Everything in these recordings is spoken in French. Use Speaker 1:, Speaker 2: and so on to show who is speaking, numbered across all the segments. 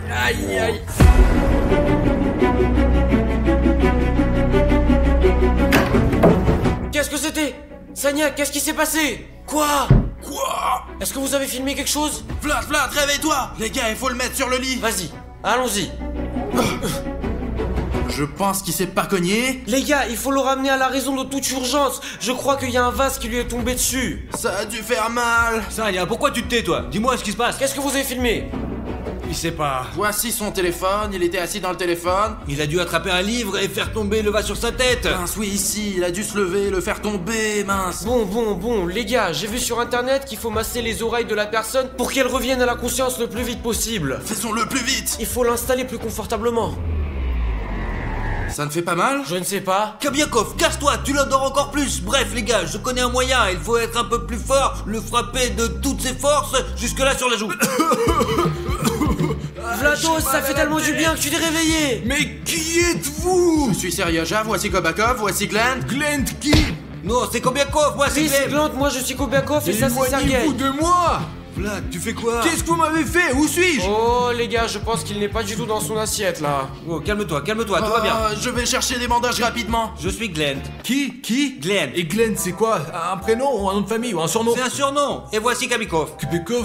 Speaker 1: Aïe, aïe.
Speaker 2: Qu'est-ce que c'était? Sania, qu'est-ce qui s'est passé? Quoi?
Speaker 1: Quoi?
Speaker 2: Est-ce que vous avez filmé quelque chose?
Speaker 1: Vlad, réveille-toi. Les gars, il faut le mettre sur le lit.
Speaker 2: Vas-y, allons-y.
Speaker 1: Je pense qu'il s'est pas cogné.
Speaker 2: Les gars, il faut le ramener à la raison de toute urgence. Je crois qu'il y a un vase qui lui est tombé dessus.
Speaker 1: Ça a dû faire mal.
Speaker 3: Sania, pourquoi tu te tais, toi? Dis-moi ce qui se passe.
Speaker 2: Qu'est-ce que vous avez filmé?
Speaker 3: Il sait pas.
Speaker 1: Voici son téléphone, il était assis dans le téléphone.
Speaker 3: Il a dû attraper un livre et faire tomber le vase sur sa tête.
Speaker 1: Mince, oui, ici, il a dû se lever, le faire tomber, mince.
Speaker 2: Bon, les gars, j'ai vu sur internet qu'il faut masser les oreilles de la personne pour qu'elle revienne à la conscience le plus vite possible.
Speaker 1: Faisons-le plus vite.
Speaker 2: Il faut l'installer plus confortablement.
Speaker 1: Ça ne fait pas mal?
Speaker 2: Je ne sais pas.
Speaker 3: Kabiakov, casse-toi, tu l'endors encore plus. Bref, les gars, je connais un moyen. Il faut être un peu plus fort, le frapper de toutes ses forces, jusque-là sur la joue.
Speaker 2: Vlado, ça fait tellement du bien que tu t'es réveillé.
Speaker 4: Mais qui êtes-vous?
Speaker 1: Je suis Seryaja, voici Kobakov, voici Glenn.
Speaker 4: Glenn qui?
Speaker 3: Non, c'est Kabiakov, moi c'est
Speaker 2: Oui, c'est
Speaker 3: Glenn.
Speaker 2: Glant, moi je suis Kobiakov et ça c'est Sergei.
Speaker 4: Éloignez-vous de moi!
Speaker 3: Vlad, tu fais quoi?
Speaker 4: Qu'est-ce que vous m'avez fait? Où suis-je?
Speaker 2: Oh les gars, je pense qu'il n'est pas du tout dans son assiette là.
Speaker 3: Oh, calme-toi, tout va bien.
Speaker 1: Je vais chercher des bandages rapidement.
Speaker 3: Je suis Glenn.
Speaker 4: Qui?
Speaker 3: Glenn.
Speaker 4: Et Glenn, c'est quoi? Un prénom ou un nom de famille ou un surnom?
Speaker 3: C'est un surnom. Et voici Kabikov.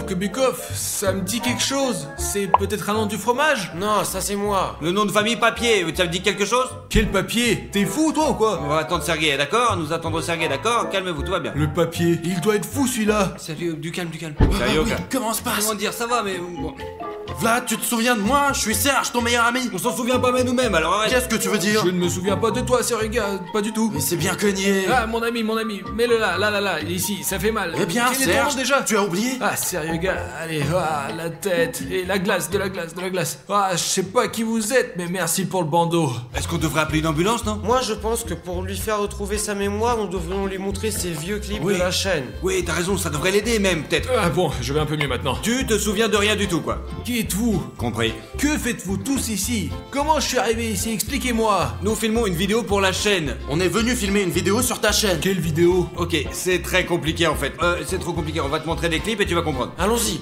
Speaker 4: Kubikov, ça me dit quelque chose. C'est peut-être un nom du fromage?
Speaker 2: Non, ça c'est moi.
Speaker 3: Le nom de famille papier, ça me dit quelque chose?
Speaker 4: Quel papier? T'es fou toi ou quoi?
Speaker 3: On va attendre Sergei, d'accord? Nous attendons Sergei, d'accord? Calmez-vous, tout va bien.
Speaker 4: Le papier, il doit être fou celui-là.
Speaker 3: Sérieux, du calme.
Speaker 1: Ah oui, comment se passe?
Speaker 3: Comment dire, ça va, mais bon.
Speaker 1: Vlad, tu te souviens de moi? Je suis Serge, ton meilleur ami.
Speaker 3: On s'en souvient pas mais nous-mêmes, alors arrête.
Speaker 1: Qu'est-ce que tu veux dire?
Speaker 4: Je ne me souviens pas de toi, Sergei, pas du tout.
Speaker 1: Mais c'est bien cogné.
Speaker 4: Ah, mon ami, mets-le là, ici, ça fait mal.
Speaker 1: Eh bien,
Speaker 4: Quel est ton nom
Speaker 1: Serge,
Speaker 4: déjà?
Speaker 1: tu as oublié?
Speaker 4: Ah, sérieux gars, allez, la tête, et la glace. Ah, je sais pas qui vous êtes, mais merci pour le bandeau.
Speaker 3: Est-ce qu'on devrait appeler une ambulance, non?
Speaker 2: Moi je pense que pour lui faire retrouver sa mémoire, nous devrions lui montrer ses vieux clips
Speaker 3: Oui.
Speaker 2: de la chaîne.
Speaker 3: Oui, t'as raison, ça devrait l'aider même, peut-être.
Speaker 4: Ah bon, je vais un peu mieux maintenant.
Speaker 3: Tu te souviens de rien du tout, quoi.
Speaker 4: Qui êtes-vous?
Speaker 3: Compris.
Speaker 4: Que faites-vous tous ici? Comment je suis arrivé ici? Expliquez-moi.
Speaker 3: Nous filmons une vidéo pour la chaîne.
Speaker 1: On est venu filmer une vidéo sur ta chaîne.
Speaker 4: Quelle vidéo?
Speaker 3: Ok, c'est très compliqué en fait. C'est trop compliqué, on va te montrer des clips et tu vas comprendre.
Speaker 2: Allons-y,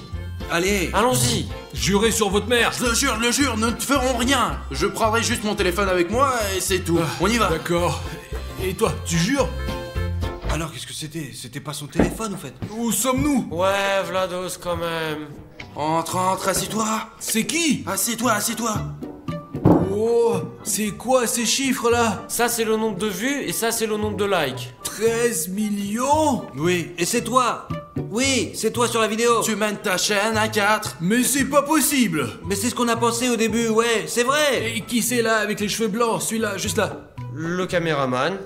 Speaker 3: Allez.
Speaker 2: allons-y.
Speaker 4: Jurez sur votre mère.
Speaker 1: Je le jure, ne te ferons rien. Je prendrai juste mon téléphone avec moi et c'est tout. On y va.
Speaker 4: D'accord. Et toi, tu jures?
Speaker 3: Alors qu'est-ce que c'était? C'était pas son téléphone en fait.
Speaker 4: Où sommes-nous?
Speaker 2: Ouais, Vlados quand même.
Speaker 1: Entre, assis-toi.
Speaker 4: C'est qui?
Speaker 1: Assieds-toi.
Speaker 4: Oh, c'est quoi ces chiffres-là?
Speaker 2: Ça c'est le nombre de vues et ça c'est le nombre de likes.
Speaker 4: 13 millions?
Speaker 3: Oui. Et c'est toi. Oui, c'est toi sur la vidéo.
Speaker 1: Tu mènes ta chaîne à 4.
Speaker 4: Mais c'est pas possible.
Speaker 3: Mais c'est ce qu'on a pensé au début, ouais, c'est vrai.
Speaker 4: Et qui c'est là avec les cheveux blancs? Celui-là, juste là.
Speaker 2: Le caméraman.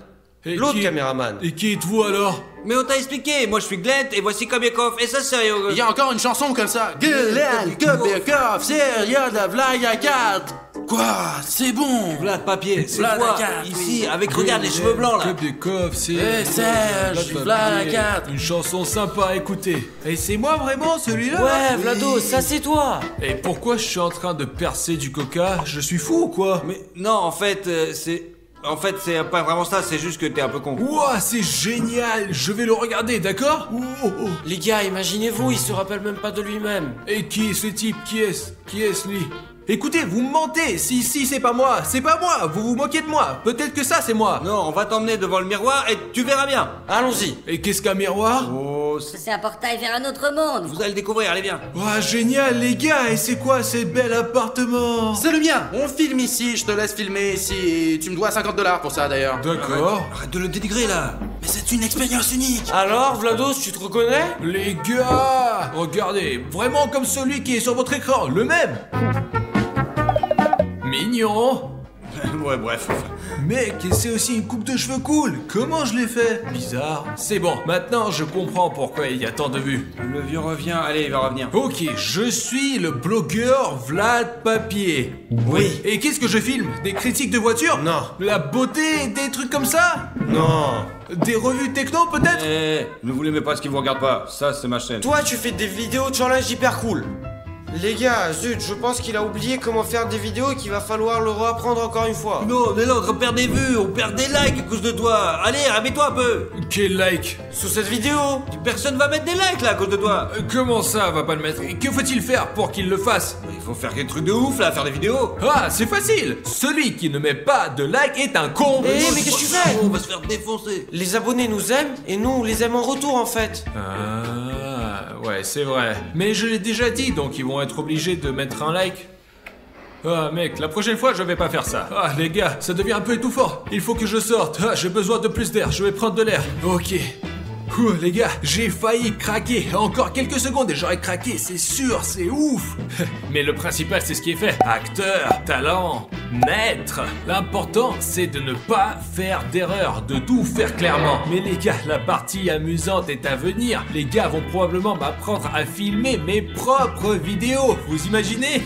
Speaker 4: Et
Speaker 2: L'autre
Speaker 4: qui-
Speaker 2: caméraman.
Speaker 4: Et qui êtes-vous alors?
Speaker 3: Mais on t'a expliqué, moi je suis Glenn et voici Kabiakov. Et ça c'est sérieux.
Speaker 1: Il y a encore une chanson comme ça. Glenn, Kobakov, Serya, la blague à 4. Quoi? C'est bon.
Speaker 3: Vlad papier, c'est
Speaker 1: Vlad
Speaker 3: toi.
Speaker 1: à quatre,
Speaker 3: Ici,
Speaker 1: oui.
Speaker 3: avec regarde les cheveux blancs là.
Speaker 4: Kabikov, c'est...
Speaker 1: Eh, Serge, Vlad à 4.
Speaker 4: Une chanson sympa à écouter. Et c'est moi vraiment celui-là?
Speaker 2: Ouais, Vlados, ça c'est toi.
Speaker 4: Et pourquoi je suis en train de percer du coca? Je suis fou ou quoi?
Speaker 3: Mais non, en fait, c'est. En fait, c'est pas vraiment ça, c'est juste que t'es un peu con.
Speaker 4: Ouah, c'est génial! Je vais le regarder, d'accord? Oh.
Speaker 2: Les gars, imaginez-vous, il se rappelle même pas de lui-même.
Speaker 4: Et qui est ce type? Qui est-ce lui? Écoutez, vous me mentez! Si, c'est pas moi! C'est pas moi! Vous vous moquez de moi! Peut-être que ça, c'est moi!
Speaker 3: Non, on va t'emmener devant le miroir et tu verras bien.
Speaker 2: Allons-y.
Speaker 4: Et qu'est-ce qu'un miroir?
Speaker 3: Oh,
Speaker 5: C'est un portail vers un autre monde.
Speaker 3: vous allez le découvrir, allez bien.
Speaker 4: Ouah, génial, les gars! Et c'est quoi ces bel appartements?
Speaker 1: C'est le mien. On filme ici, je te laisse filmer ici. Et tu me dois $50 pour ça d'ailleurs.
Speaker 4: D'accord.
Speaker 3: Arrête de le dénigrer là.
Speaker 1: Mais c'est une expérience unique.
Speaker 2: Alors, Vlados, tu te reconnais?
Speaker 4: Les gars! Regardez, vraiment comme celui qui est sur votre écran, le même! Mignon!
Speaker 3: Ouais, bref.
Speaker 4: Mec, c'est aussi une coupe de cheveux cool! Comment je l'ai fait? Bizarre. C'est bon, maintenant je comprends pourquoi il y a tant de vues.
Speaker 3: Le vieux revient, allez, il va revenir.
Speaker 4: Ok, je suis le blogueur Vlad Papier.
Speaker 2: Oui.
Speaker 4: Et qu'est-ce que je filme? Des critiques de voitures?
Speaker 2: Non.
Speaker 4: La beauté, des trucs comme ça?
Speaker 2: Non.
Speaker 4: Des revues techno peut-être?
Speaker 3: Eh, ne vous l'aimez pas ce qui vous regarde pas, ça c'est ma chaîne.
Speaker 2: Toi, tu fais des vidéos challenge hyper cool. Les gars, zut, je pense qu'il a oublié comment faire des vidéos et qu'il va falloir le réapprendre encore une fois.
Speaker 3: Non, on est là, on perd des vues, on perd des likes à cause de toi. Allez, remets-toi un peu.
Speaker 4: Quel like?
Speaker 2: Sous cette vidéo.
Speaker 3: Personne va mettre des likes là à cause de toi.
Speaker 4: Comment ça va pas le mettre? Que faut-il faire pour qu'il le fasse?
Speaker 3: Il faut faire des trucs de ouf là, faire des vidéos.
Speaker 4: Ah, c'est facile! Celui qui ne met pas de like est un con!
Speaker 2: Mais qu'est-ce que tu fais?
Speaker 3: On va se faire défoncer.
Speaker 2: Les abonnés nous aiment et nous on les aime en retour en fait.
Speaker 4: Ah, ouais, c'est vrai. Mais je l'ai déjà dit, donc ils vont être obligés de mettre un like. Ah, mec, la prochaine fois, je vais pas faire ça. Ah, les gars, ça devient un peu étouffant. Il faut que je sorte. Ah, j'ai besoin de plus d'air. Je vais prendre de l'air. Ok. Ouh, les gars, j'ai failli craquer. Encore quelques secondes et j'aurais craqué, c'est sûr, c'est ouf. Mais le principal, c'est ce qui est fait. Acteur, talent, maître. L'important, c'est de ne pas faire d'erreur, de tout faire clairement. Mais les gars, la partie amusante est à venir. Les gars vont probablement m'apprendre à filmer mes propres vidéos. Vous imaginez?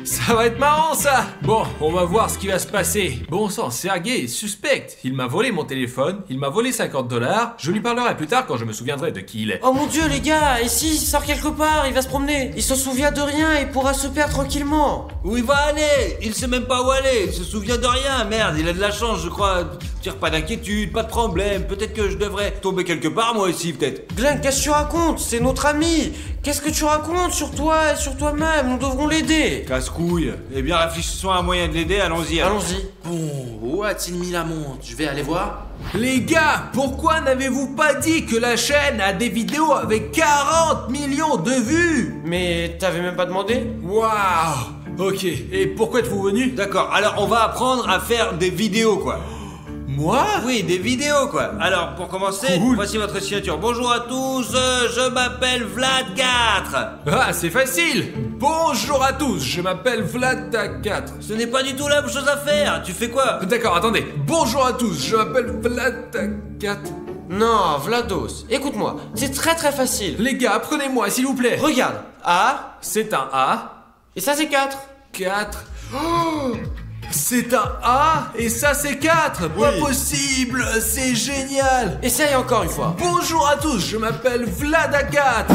Speaker 4: Ça va être marrant ça. Bon, on va voir ce qui va se passer. Bon sang, Sergei est suspect. Il m'a volé mon téléphone, il m'a volé 50 $. Je lui parlerai plus tard quand je me souviendrai de qui il est.
Speaker 2: Oh mon dieu les gars, et s'il sort quelque part, il va se promener. Il se souvient de rien et pourra se perdre tranquillement.
Speaker 3: Où il va aller? Il sait même pas où aller, il se souvient de rien, merde, il a de la chance je crois. Tire pas d'inquiétude, pas de problème, peut-être que je devrais tomber quelque part moi aussi peut-être.
Speaker 2: Glenn, qu'est-ce que tu racontes? C'est notre ami. Qu'est-ce que tu racontes sur toi et sur toi-même? Nous devrons l'aider.
Speaker 3: Casse-couille. Eh bien réfléchissons à un moyen de l'aider, allons-y.
Speaker 2: Allons-y.
Speaker 1: Bon, où a-t-il mis la montre? Je vais aller voir.
Speaker 4: Les gars, pourquoi n'avez-vous pas dit que la chaîne a des vidéos avec 40 millions de vues?
Speaker 2: Mais t'avais même pas demandé?
Speaker 4: Waouh. Ok, et pourquoi êtes-vous venu?
Speaker 3: D'accord, alors on va apprendre à faire des vidéos quoi.
Speaker 4: Moi?
Speaker 3: Oui, des vidéos quoi. Alors pour commencer,
Speaker 4: Cool.
Speaker 3: voici votre signature. Bonjour à tous, je m'appelle Vlad4.
Speaker 4: Ah, c'est facile. Bonjour à tous, je m'appelle Vlad4.
Speaker 3: Ce n'est pas du tout la même chose à faire. Tu fais quoi?
Speaker 4: D'accord, attendez. Bonjour à tous, je m'appelle Vlad4.
Speaker 2: Non, Vlados, écoute-moi, c'est très très facile.
Speaker 4: Les gars, apprenez-moi s'il vous plaît.
Speaker 2: Regarde, A,
Speaker 4: C'est un A.
Speaker 2: et ça c'est 4.
Speaker 4: 4. Oh, c'est un A et ça c'est 4. Pas possible, c'est génial.
Speaker 2: Essaye encore une fois.
Speaker 4: Bonjour à tous, je m'appelle Vlad4.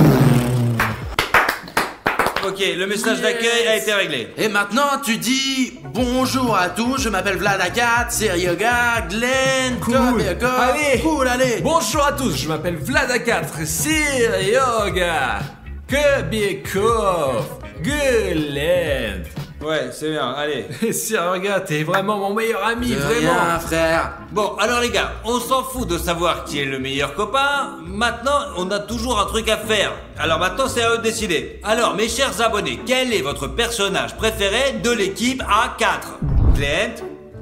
Speaker 3: Ok, le message d'accueil a été réglé.
Speaker 1: Et maintenant, tu dis bonjour à tous, je m'appelle Vlad4, c'est Yoga, Glenn,
Speaker 4: Cool.
Speaker 1: Kobiakov.
Speaker 4: Allez.
Speaker 1: Cool, allez.
Speaker 4: Bonjour à tous, je m'appelle Vlad4, Sir Yoga, Kobiakov, Glenn.
Speaker 3: Ouais, c'est bien, allez.
Speaker 4: Sir Yoga, t'es vraiment mon meilleur ami,
Speaker 1: De
Speaker 4: vraiment.
Speaker 1: rien, frère.
Speaker 3: Bon, alors les gars, on s'en fout de savoir qui est le meilleur copain. Maintenant, on a toujours un truc à faire. Alors maintenant, c'est à eux de décider. Alors, mes chers abonnés, quel est votre personnage préféré de l'équipe A4? Glenn,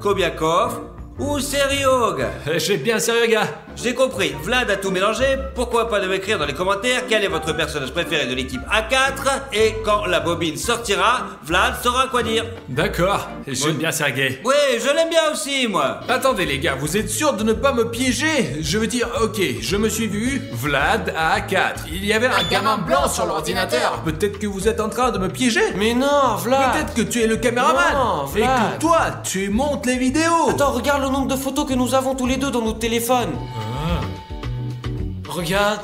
Speaker 3: Kobiakov ou Seriog?
Speaker 4: J'ai bien Sir Yoga.
Speaker 3: J'ai compris, Vlad a tout mélangé. Pourquoi pas de m'écrire dans les commentaires quel est votre personnage préféré de l'équipe A4? Et quand la bobine sortira, Vlad saura quoi dire.
Speaker 4: D'accord, j'aime bien Sergei.
Speaker 3: Oui, je l'aime bien aussi, moi.
Speaker 4: Attendez les gars, vous êtes sûrs de ne pas me piéger? Je veux dire, ok, je me suis vu, Vlad à A4. Il y avait un gamin blanc sur l'ordinateur. Peut-être que vous êtes en train de me piéger.
Speaker 2: Mais non, Vlad.
Speaker 4: Peut-être que tu es le caméraman.
Speaker 2: Non,
Speaker 4: et
Speaker 2: Vlad.
Speaker 4: que toi, tu montes les vidéos.
Speaker 2: Attends, regarde le nombre de photos que nous avons tous les deux dans nos téléphones. Regarde.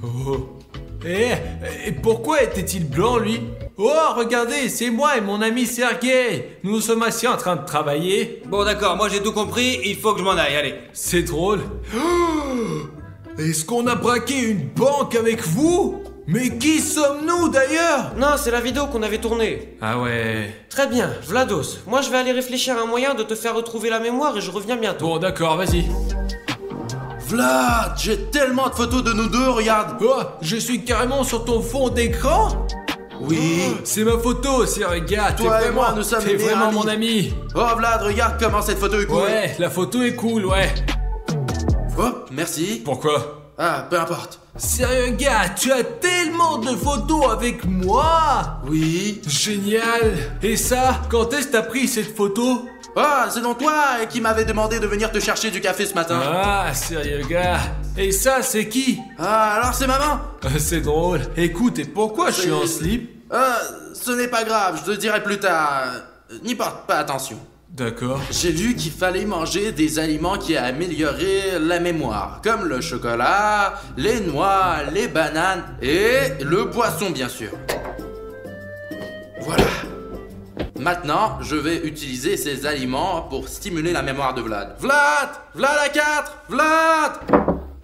Speaker 4: Oh. Et pourquoi était-il blanc, lui? Oh, regardez, c'est moi et mon ami Sergei. Nous sommes assis en train de travailler.
Speaker 3: Bon, d'accord, moi j'ai tout compris, il faut que je m'en aille, allez.
Speaker 4: C'est drôle. Oh, est-ce qu'on a braqué une banque avec vous? Mais qui sommes-nous d'ailleurs?
Speaker 2: Non, c'est la vidéo qu'on avait tournée.
Speaker 4: Ah ouais.
Speaker 2: Très bien, Vlados. Moi, je vais aller réfléchir à un moyen de te faire retrouver la mémoire et je reviens bientôt.
Speaker 4: Bon, d'accord, vas-y.
Speaker 1: Vlad, j'ai tellement de photos de nous deux, regarde.
Speaker 4: Oh, je suis carrément sur ton fond d'écran?
Speaker 1: Oui.
Speaker 4: C'est ma photo, c'est gars.
Speaker 1: Toi et moi, nous sommes
Speaker 4: T'es
Speaker 1: les meilleurs
Speaker 4: vraiment
Speaker 1: amis.
Speaker 4: mon ami.
Speaker 1: Oh, Vlad, regarde comment cette photo est cool.
Speaker 4: Ouais, la photo est cool, ouais.
Speaker 1: Oh, merci.
Speaker 4: Pourquoi?
Speaker 1: Ah, peu importe.
Speaker 4: Sérieux gars, tu as tellement de photos avec moi.
Speaker 1: Oui.
Speaker 4: Génial. Et ça, quand est-ce que t'as pris cette photo?
Speaker 1: Ah, c'est donc toi qui m'avais demandé de venir te chercher du café ce matin.
Speaker 4: Ah, sérieux gars. Et ça, c'est qui?
Speaker 1: Ah, alors c'est maman.
Speaker 4: C'est drôle. Écoute, et pourquoi je suis en slip?
Speaker 1: Ce n'est pas grave, je te dirai plus tard. N'y porte pas attention.
Speaker 4: D'accord.
Speaker 1: J'ai lu qu'il fallait manger des aliments qui amélioreraient la mémoire, comme le chocolat, les noix, les bananes et le poisson bien sûr. Maintenant, je vais utiliser ces aliments pour stimuler la mémoire de Vlad. Vlad! Vlad à 4! Vlad!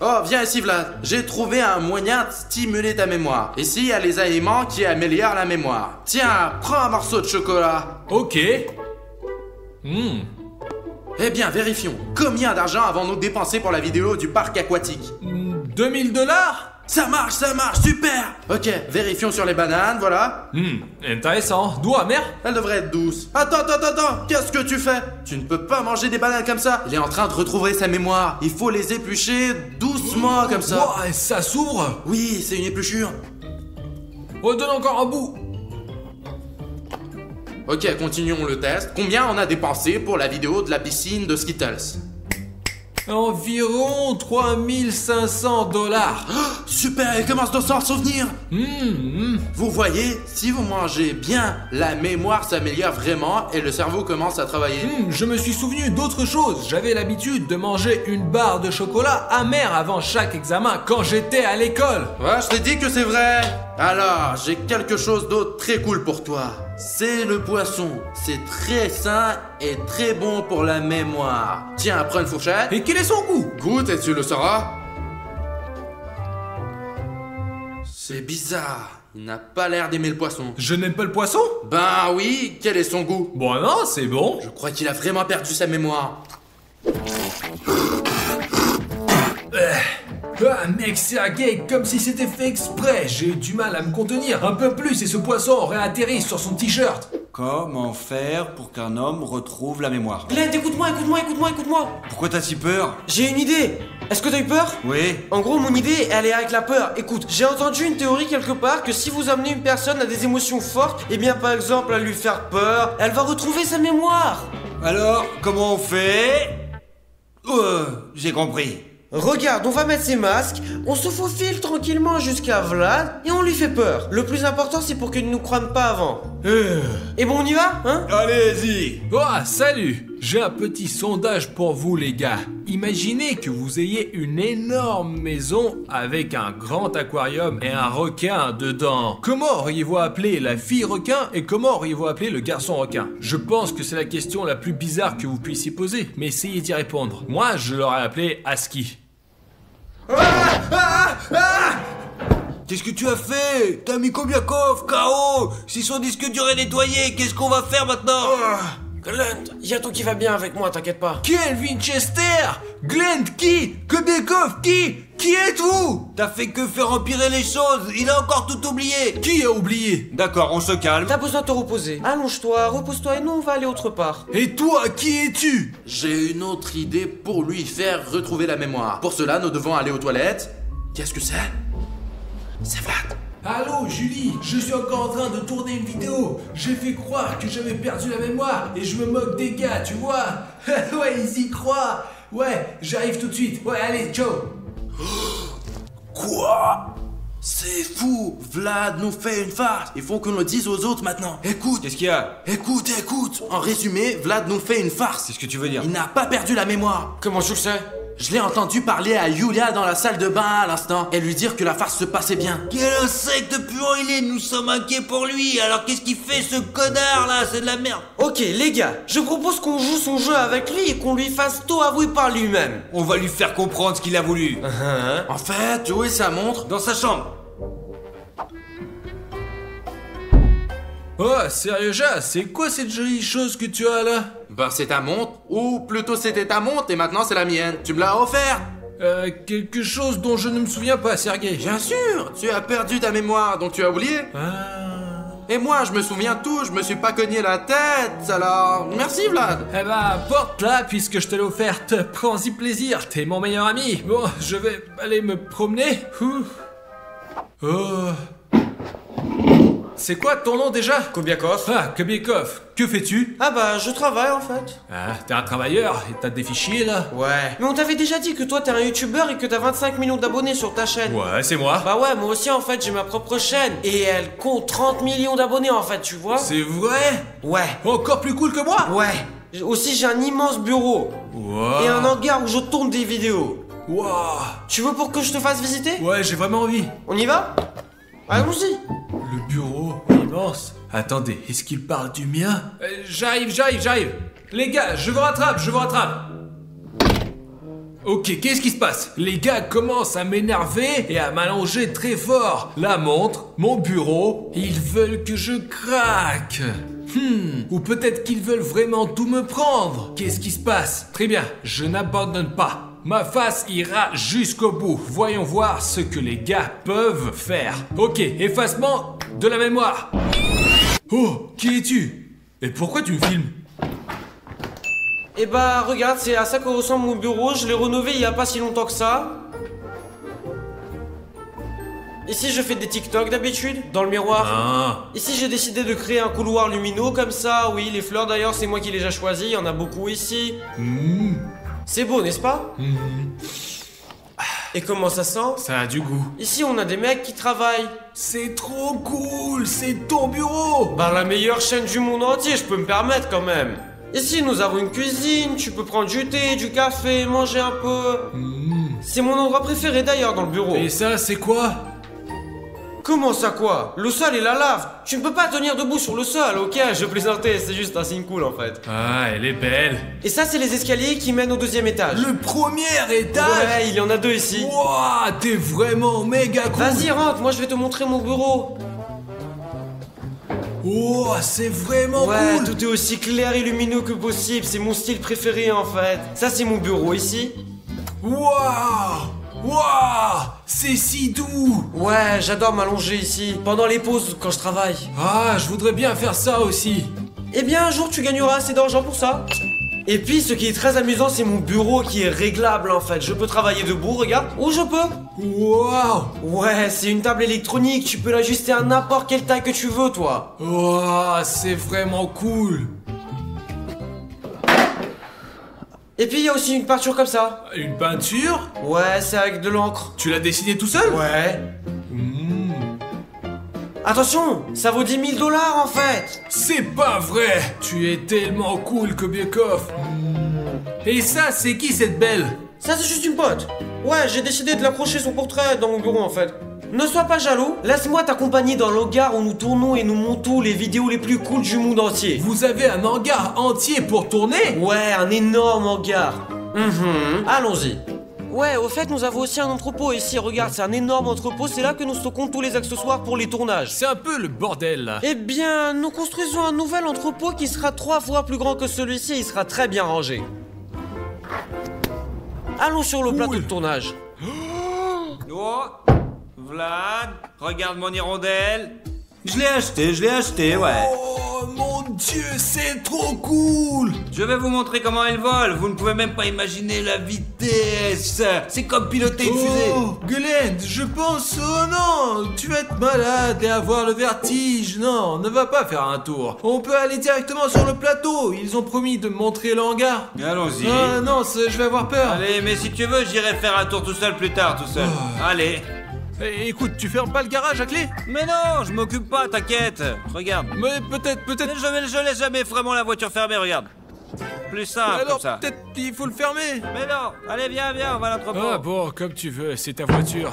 Speaker 1: Oh, viens ici, Vlad. J'ai trouvé un moyen de stimuler ta mémoire. Ici, il y a les aliments qui améliorent la mémoire. Tiens, prends un morceau de chocolat.
Speaker 4: Ok.
Speaker 1: Eh bien, vérifions. Combien d'argent avons-nous dépensé pour la vidéo du parc aquatique?
Speaker 4: 2000 $?
Speaker 1: Ça marche, super. Ok, vérifions sur les bananes, voilà.
Speaker 4: Intéressant. D'où, mère?
Speaker 1: Elle devrait être douce. Attends, qu'est-ce que tu fais? Tu ne peux pas manger des bananes comme ça. Il est en train de retrouver sa mémoire. Il faut les éplucher doucement comme ça.
Speaker 4: Ouais, ça s'ouvre.
Speaker 1: Oui, c'est une épluchure.
Speaker 4: Redonne encore un bout.
Speaker 1: Ok, continuons le test. Combien on a dépensé pour la vidéo de la piscine de Skittles?
Speaker 4: Environ 3500 $.
Speaker 1: Super, il commence de s'en souvenir. Vous voyez, si vous mangez bien, la mémoire s'améliore vraiment et le cerveau commence à travailler.
Speaker 4: Je me suis souvenu d'autre chose. J'avais l'habitude de manger une barre de chocolat amer avant chaque examen quand j'étais à l'école.
Speaker 1: Ouais, je t'ai dit que c'est vrai. Alors, j'ai quelque chose d'autre très cool pour toi. C'est le poisson. C'est très sain et très bon pour la mémoire. Tiens, prends une fourchette.
Speaker 4: Et quel est son goût?
Speaker 1: Goûte et tu le sauras. C'est bizarre. Il n'a pas l'air d'aimer le poisson.
Speaker 4: Je n'aime pas le poisson?
Speaker 1: Ben oui, quel est son goût?
Speaker 4: Bon non, c'est bon.
Speaker 1: Je crois qu'il a vraiment perdu sa mémoire.
Speaker 4: Ah mec, Sergei, comme si c'était fait exprès. J'ai eu du mal à me contenir un peu plus et ce poisson aurait atterri sur son t-shirt.
Speaker 3: Comment faire pour qu'un homme retrouve la mémoire?
Speaker 2: Glenn, écoute-moi.
Speaker 3: Pourquoi t'as si peur?
Speaker 2: J'ai une idée. Est-ce que t'as eu peur?
Speaker 3: Oui.
Speaker 2: En gros, mon idée, elle est avec la peur. Écoute, j'ai entendu une théorie quelque part que si vous amenez une personne à des émotions fortes, eh bien par exemple à lui faire peur, elle va retrouver sa mémoire.
Speaker 3: Alors, comment on fait? J'ai compris.
Speaker 2: Regarde, on va mettre ses masques, on se faufile tranquillement jusqu'à Vlad et on lui fait peur. Le plus important, c'est pour qu'il ne nous croie pas avant. Et bon, on y va, hein?
Speaker 3: Allez-y.
Speaker 4: Oh, salut! J'ai un petit sondage pour vous les gars. Imaginez que vous ayez une énorme maison avec un grand aquarium et un requin dedans. Comment auriez-vous appelé la fille requin et comment auriez-vous appelé le garçon requin? Je pense que c'est la question la plus bizarre que vous puissiez poser, mais essayez d'y répondre. Moi, je l'aurais appelé Aski.
Speaker 3: Qu'est-ce que tu as fait? T'as mis Kobiakov KO. Si son disque dur est nettoyé, qu'est-ce qu'on va faire maintenant?
Speaker 2: Glenn, y a tout qui va bien avec moi, t'inquiète pas.
Speaker 4: Quel Winchester? Glenn qui? Kobiakov qui? Qui êtes-vous?
Speaker 3: T'as fait que faire empirer les choses. Il a encore tout oublié.
Speaker 4: Qui a oublié?
Speaker 3: D'accord, on se calme.
Speaker 2: T'as besoin de te reposer. Allonge-toi, repose-toi et nous on va aller autre part.
Speaker 4: Et toi, qui es-tu?
Speaker 1: J'ai une autre idée pour lui faire retrouver la mémoire. Pour cela, nous devons aller aux toilettes. Qu'est-ce que c'est? C'est Vlad.
Speaker 4: Allô Julie, je suis encore en train de tourner une vidéo. J'ai fait croire que j'avais perdu la mémoire et je me moque des gars, tu vois. Ouais, ils y croient. Ouais, j'arrive tout de suite. Ouais, allez, ciao.
Speaker 1: Quoi? C'est fou. Vlad nous fait une farce. Il faut qu'on le dise aux autres maintenant. Écoute.
Speaker 3: Qu'est-ce qu'il y a?
Speaker 1: Écoute. En résumé, Vlad nous fait une farce.
Speaker 3: Qu'est-ce que tu veux dire?
Speaker 1: Il n'a pas perdu la mémoire.
Speaker 2: Comment tu le sais?
Speaker 1: Je l'ai entendu parler à Yulia dans la salle de bain à l'instant et lui dire que la farce se passait bien.
Speaker 3: Quel insecte puant il est. Nous sommes inquiets pour lui. Alors qu'est-ce qu'il fait ce connard là? C'est de la merde.
Speaker 2: Ok les gars, je propose qu'on joue son jeu avec lui et qu'on lui fasse tout avouer par lui-même.
Speaker 3: On va lui faire comprendre ce qu'il a voulu.
Speaker 1: En fait, où est sa montre?
Speaker 3: Dans sa chambre.
Speaker 4: Oh, sérieux, c'est quoi cette jolie chose que tu as là?
Speaker 1: Ben c'est ta montre, ou plutôt c'était ta montre et maintenant c'est la mienne. Tu me l'as offert.
Speaker 4: Quelque chose dont je ne me souviens pas, Sergei.
Speaker 1: Bien sûr, tu as perdu ta mémoire, donc tu as oublié. Et moi, je me souviens de tout, je me suis pas cogné la tête, alors... Merci Vlad.
Speaker 4: Eh ben, porte-la puisque je te l'ai offerte. Prends-y plaisir, t'es mon meilleur ami. Bon, je vais aller me promener. Oh... C'est quoi ton nom déjà?
Speaker 2: Kobiakov.
Speaker 4: Ah, Kobiakov. Que fais-tu?
Speaker 2: Ah bah je travaille en fait.
Speaker 4: Ah, t'es un travailleur et t'as des fichiers là?
Speaker 2: Ouais. Mais on t'avait déjà dit que toi t'es un youtubeur et que t'as 25 millions d'abonnés sur ta chaîne.
Speaker 4: Ouais, c'est moi.
Speaker 2: Bah ouais, moi aussi en fait j'ai ma propre chaîne. Et elle compte 30 millions d'abonnés en fait, tu vois.
Speaker 4: C'est vrai?
Speaker 2: Ouais.
Speaker 4: Encore plus cool que moi?
Speaker 2: Ouais. Aussi j'ai un immense bureau.
Speaker 4: Wow.
Speaker 2: Et un hangar où je tourne des vidéos.
Speaker 4: Wow.
Speaker 2: Tu veux pour que je te fasse visiter?
Speaker 4: Ouais, j'ai vraiment envie.
Speaker 2: On y va? Allons-y.
Speaker 4: Le bureau, il immense. Attendez, est-ce qu'il parle du mien? J'arrive. Les gars, je vous rattrape. Ok, qu'est-ce qui se passe? Les gars commencent à m'énerver et à m'allonger très fort. La montre, mon bureau, ils veulent que je craque. Ou peut-être qu'ils veulent vraiment tout me prendre. Qu'est-ce qui se passe? Très bien, je n'abandonne pas. Ma face ira jusqu'au bout. Voyons voir ce que les gars peuvent faire. Ok, effacement de la mémoire. Oh, qui es-tu? Et pourquoi tu me filmes?
Speaker 2: Eh bah regarde, c'est à ça que ressemble mon bureau, je l'ai rénové il y a pas si longtemps que ça. Ici je fais des TikTok d'habitude, dans le miroir.
Speaker 4: Ah.
Speaker 2: Ici j'ai décidé de créer un couloir lumineux comme ça, oui, les fleurs d'ailleurs c'est moi qui les ai choisies, il y en a beaucoup ici. C'est beau, n'est-ce pas? Et comment ça sent?
Speaker 4: Ça a du goût.
Speaker 2: Ici on a des mecs qui travaillent.
Speaker 4: C'est trop cool, c'est ton bureau.
Speaker 2: Bah la meilleure chaîne du monde entier, je peux me permettre quand même. Ici nous avons une cuisine, tu peux prendre du thé, du café, manger un peu. C'est mon endroit préféré d'ailleurs dans le bureau.
Speaker 4: Et ça, c'est quoi?
Speaker 2: Comment ça quoi? Le sol et la lave. Tu ne peux pas tenir debout sur le sol, ok? Je plaisantais, c'est juste un signe cool en fait.
Speaker 4: Ah, elle est belle.
Speaker 2: Et ça c'est les escaliers qui mènent au deuxième étage.
Speaker 4: Le premier étage?
Speaker 2: Ouais, il y en a 2 ici.
Speaker 4: Wouah, t'es vraiment méga cool.
Speaker 2: Vas-y rentre, moi je vais te montrer mon bureau.
Speaker 4: Oh, c'est vraiment
Speaker 2: Ouais,
Speaker 4: cool.
Speaker 2: tout est aussi clair et lumineux que possible, c'est mon style préféré en fait. Ça c'est mon bureau ici.
Speaker 4: Waouh, c'est si doux.
Speaker 2: Ouais, j'adore m'allonger ici, pendant les pauses quand je travaille.
Speaker 4: Ah, je voudrais bien faire ça aussi.
Speaker 2: Eh bien un jour tu gagneras assez d'argent pour ça. Et puis ce qui est très amusant c'est mon bureau qui est réglable en fait. Je peux travailler debout, regarde, ou je peux.
Speaker 4: Waouh.
Speaker 2: Ouais, c'est une table électronique, tu peux l'ajuster à n'importe quelle taille que tu veux toi.
Speaker 4: Waouh, c'est vraiment cool.
Speaker 2: Et puis il y a aussi une peinture comme ça.
Speaker 4: Une peinture?
Speaker 2: Ouais, c'est avec de l'encre.
Speaker 4: Tu l'as dessinée tout seul?
Speaker 2: Ouais. Attention, ça vaut 10 000 $ en fait.
Speaker 4: C'est pas vrai. Tu es tellement cool, Kobiekov. Et ça, c'est qui cette belle?
Speaker 2: Ça c'est juste une pote. Ouais, j'ai décidé de l'accrocher son portrait dans mon bureau en fait. Ne sois pas jaloux, laisse-moi t'accompagner dans l'hangar où nous tournons et nous montons les vidéos les plus cool du monde entier.
Speaker 4: Vous avez un hangar entier pour tourner?
Speaker 2: Ouais, un énorme hangar. Allons-y. Ouais, au fait, nous avons aussi un entrepôt ici. Regarde, c'est un énorme entrepôt. C'est là que nous stockons tous les accessoires pour les tournages.
Speaker 4: C'est un peu le bordel là.
Speaker 2: Eh bien, nous construisons un nouvel entrepôt qui sera 3 fois plus grand que celui-ci. Il sera très bien rangé. Allons sur le plateau de tournage.
Speaker 3: Oh, Vlad, regarde mon hirondelle. Je l'ai acheté, ouais.
Speaker 4: Oh mon dieu, c'est trop cool.
Speaker 3: Je vais vous montrer comment elle vole. Vous ne pouvez même pas imaginer la vitesse. C'est comme piloter une fusée.
Speaker 4: Oh, Glenn, je pense... Oh non, tu vas être malade et avoir le vertige. Non, ne va pas faire un tour. On peut aller directement sur le plateau. Ils ont promis de me montrer le hangar.
Speaker 3: Allons-y.
Speaker 4: Ah non, je vais avoir peur.
Speaker 3: Allez, mais si tu veux, j'irai faire un tour tout seul plus tard, tout seul. Allez.
Speaker 4: Eh, écoute, tu fermes pas le garage à clé?
Speaker 3: Mais non, je m'occupe pas, t'inquiète. Regarde.
Speaker 4: Mais peut-être...
Speaker 3: Je laisse jamais vraiment la voiture fermée, regarde. Plus simple
Speaker 4: Alors
Speaker 3: comme ça.
Speaker 4: peut-être il faut le fermer.
Speaker 3: Mais non, allez viens, on va à l'entrepôt.
Speaker 4: Ah bon, comme tu veux, c'est ta voiture.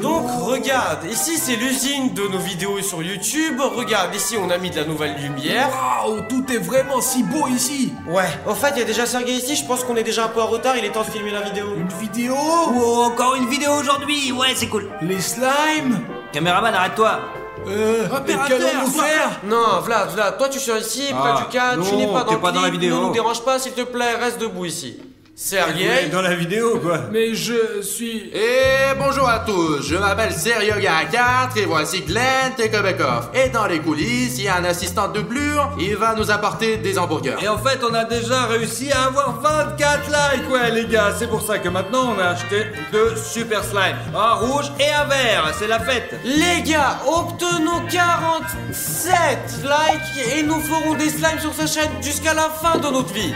Speaker 2: Donc regarde, ici c'est l'usine de nos vidéos sur YouTube. Regarde, ici on a mis de la nouvelle lumière.
Speaker 4: Waouh, tout est vraiment si beau ici.
Speaker 2: Ouais, en fait il y a déjà Sergei ici, je pense qu'on est déjà un peu en retard, il est temps de filmer la vidéo.
Speaker 4: Une vidéo?
Speaker 3: Oh, encore une vidéo aujourd'hui. Ouais, c'est cool.
Speaker 4: Les slimes?
Speaker 3: Caméraman, arrête-toi.
Speaker 4: Et qu'allons-nous faire?
Speaker 2: Non, Vlad, toi tu sors ici, près du cadre, tu
Speaker 3: non,
Speaker 2: n'es pas
Speaker 3: t'es
Speaker 2: dans
Speaker 3: pas
Speaker 2: le
Speaker 3: dans la
Speaker 2: clip,
Speaker 3: vidéo.
Speaker 2: ne nous dérange pas s'il te plaît, reste debout ici. Sergei.
Speaker 3: Dans la vidéo, quoi.
Speaker 4: Mais je suis...
Speaker 1: Et bonjour à tous, je m'appelle Seryoga4 et voici Glenn Tekobekov. Et dans les coulisses, il y a un assistant de doublure, il va nous apporter des hamburgers.
Speaker 3: Et en fait, on a déjà réussi à avoir 24 likes, ouais, les gars. C'est pour ça que maintenant, on a acheté 2 super slimes. Un rouge et un vert. C'est la fête.
Speaker 2: Les gars, obtenons 47 likes et nous ferons des slimes sur sa chaîne jusqu'à la fin de notre vie.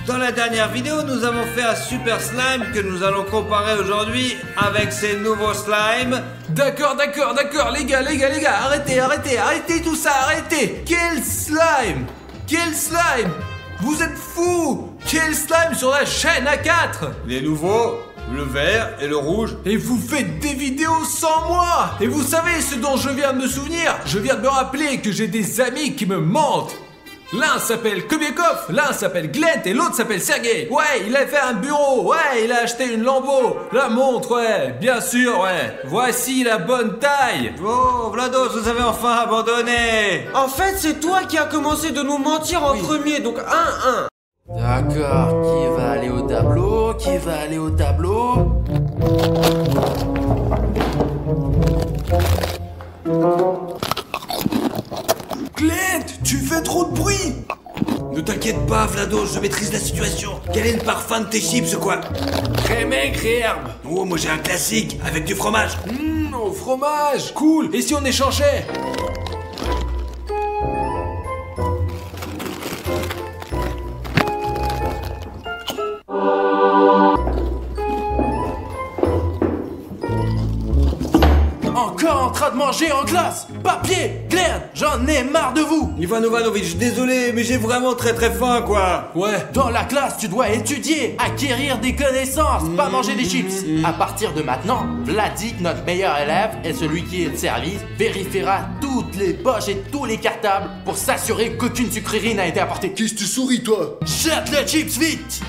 Speaker 3: Dans la dernière vidéo, nous avons fait un super slime que nous allons comparer aujourd'hui avec ces nouveaux slimes.
Speaker 4: D'accord, les gars, arrêtez tout ça, arrêtez. Quel slime? Vous êtes fous. Quel slime sur la chaîne A4?
Speaker 3: Les nouveaux le vert et le rouge.
Speaker 4: Et vous faites des vidéos sans moi. Et vous savez ce dont je viens de me souvenir? Je viens de me rappeler que j'ai des amis qui me mentent. L'un s'appelle Kobiekov, l'un s'appelle Glent et l'autre s'appelle Sergei. Ouais, il a fait un bureau, ouais, il a acheté une Lambo. La montre, ouais, bien sûr, ouais. Voici la bonne taille.
Speaker 3: Oh, Vlados, vous avez enfin abandonné.
Speaker 2: En fait, c'est toi qui as commencé de nous mentir en premier, donc 1-1.
Speaker 1: D'accord, qui va aller au tableau? Qui va aller au tableau?
Speaker 3: Glent, tu fais trop de bruit. Ne t'inquiète pas, Vlados, je maîtrise la situation. Quel est le parfum de tes chips, quoi?
Speaker 4: Crème aigre et herbe.
Speaker 3: Oh, moi j'ai un classique, avec du fromage.
Speaker 4: Au fromage. Cool. Et si on échangeait?
Speaker 1: Encore en train de manger en classe? Papier, Glern, j'en ai marre de vous.
Speaker 3: Ivan Ivanovic, désolé, mais j'ai vraiment très faim, quoi.
Speaker 1: Ouais, dans la classe, tu dois étudier, acquérir des connaissances, pas manger des chips. À partir de maintenant, Vladik, notre meilleur élève, et celui qui est de service, vérifiera toutes les poches et tous les cartables pour s'assurer qu'aucune sucrerie n'a été apportée.
Speaker 6: Qu'est-ce que tu souris, toi?
Speaker 1: Jette les chips vite!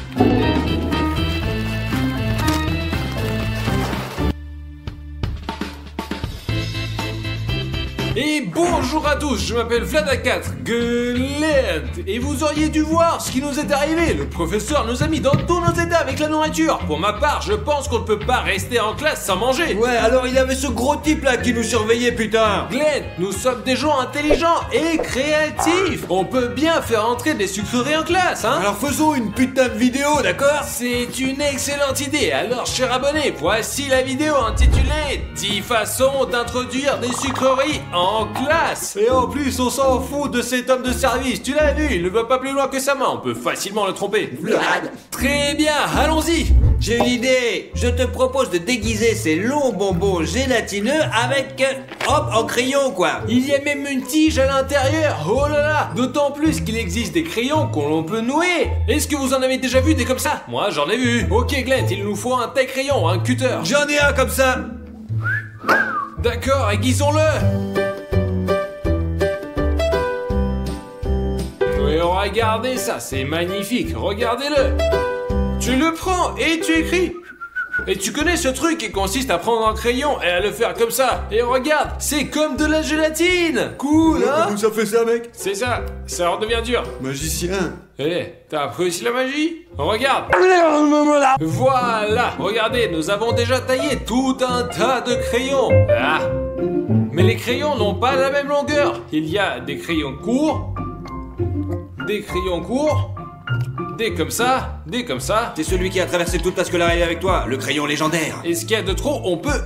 Speaker 4: Et bonjour à tous, je m'appelle Vlad4 Glent. Et vous auriez dû voir ce qui nous est arrivé. Le professeur nous a mis dans tous nos états avec la nourriture. Pour ma part, je pense qu'on ne peut pas rester en classe sans manger.
Speaker 3: Ouais, alors il y avait ce gros type là qui nous surveillait, putain.
Speaker 4: Glent, nous sommes des gens intelligents et créatifs. On peut bien faire entrer des sucreries en classe, hein.
Speaker 3: Alors faisons une putain de vidéo, d'accord?
Speaker 4: C'est une excellente idée. Alors, cher abonné, voici la vidéo intitulée 10 façons d'introduire des sucreries en classe. Et en plus, on s'en fout de cet homme de service. Tu l'as vu, il ne va pas plus loin que sa main. On peut facilement le tromper.
Speaker 3: Vlad.
Speaker 4: Très bien, allons-y.
Speaker 3: J'ai une idée. Je te propose de déguiser ces longs bonbons gélatineux avec... hop, en crayon, quoi.
Speaker 4: Il y a même une tige à l'intérieur. Oh là là. D'autant plus qu'il existe des crayons qu'on peut nouer. Est-ce que vous en avez déjà vu des comme ça? Moi, j'en ai vu. Ok, Glent, il nous faut un taille-crayon, un cutter.
Speaker 3: J'en ai un comme ça.
Speaker 4: D'accord, aiguisons-le. Et regardez ça, c'est magnifique, regardez-le. Tu le prends et tu écris. Et tu connais ce truc qui consiste à prendre un crayon et à le faire comme ça. Et regarde, c'est comme de la gélatine. Cool, hein?
Speaker 3: Comment ça fait ça, mec?
Speaker 4: C'est ça, ça redevient dur.
Speaker 3: Magicien.
Speaker 4: Eh, t'as appris aussi la magie? Regarde. Voilà, regardez, nous avons déjà taillé tout un tas de crayons. Ah. Mais les crayons n'ont pas la même longueur. Il y a des crayons courts, des crayons courts, des comme ça, des comme ça.
Speaker 3: C'est celui qui a traversé toute la scolarité avec toi, le crayon légendaire.
Speaker 4: Et ce qu'il y a de trop, on peut...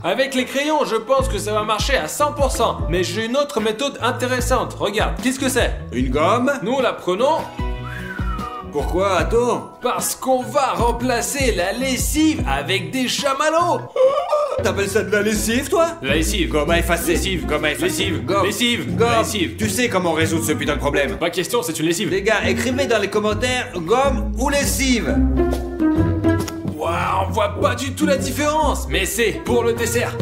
Speaker 4: Avec les crayons, je pense que ça va marcher à 100%. Mais j'ai une autre méthode intéressante. Regarde, qu'est-ce que c'est?
Speaker 3: Une gomme?
Speaker 4: Nous la prenons...
Speaker 3: Pourquoi, attends?
Speaker 4: Parce qu'on va remplacer la lessive avec des chamallows.
Speaker 3: T'appelles ça de la lessive, toi?
Speaker 4: La lessive.
Speaker 3: Gomme à effacer.
Speaker 4: Lessive.
Speaker 3: Gomme à effacer.
Speaker 4: Lessive.
Speaker 3: Gomme.
Speaker 4: Lessive.
Speaker 3: Gomme.
Speaker 4: Lessive.
Speaker 3: Tu sais comment résoudre ce putain de problème.
Speaker 4: Pas question, c'est une lessive.
Speaker 3: Les gars, écrivez dans les commentaires gomme ou lessive.
Speaker 4: Waouh, on voit pas du tout la différence. Mais c'est pour le dessert.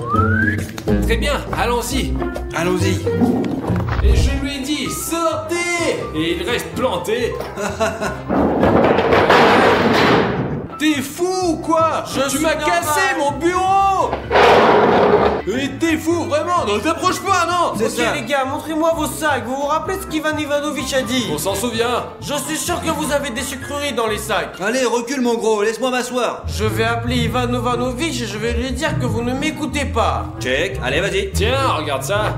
Speaker 4: Très bien, allons-y.
Speaker 3: Allons-y.
Speaker 4: Et je lui ai dit, sortez. Et il reste planté. T'es fou ou quoi? Tu m'as cassé mon bureau. Et t'es fou, vraiment? Ne t'approche pas, non?
Speaker 2: Ok les gars, montrez-moi vos sacs. Vous vous rappelez ce qu'Ivan Ivanovic a dit?
Speaker 4: On s'en souvient.
Speaker 2: Je suis sûr que vous avez des sucreries dans les sacs.
Speaker 3: Allez, recule mon gros, laisse-moi m'asseoir.
Speaker 2: Je vais appeler Ivan Ivanovic et je vais lui dire que vous ne m'écoutez pas.
Speaker 3: Check, allez, vas-y.
Speaker 4: Tiens, regarde ça.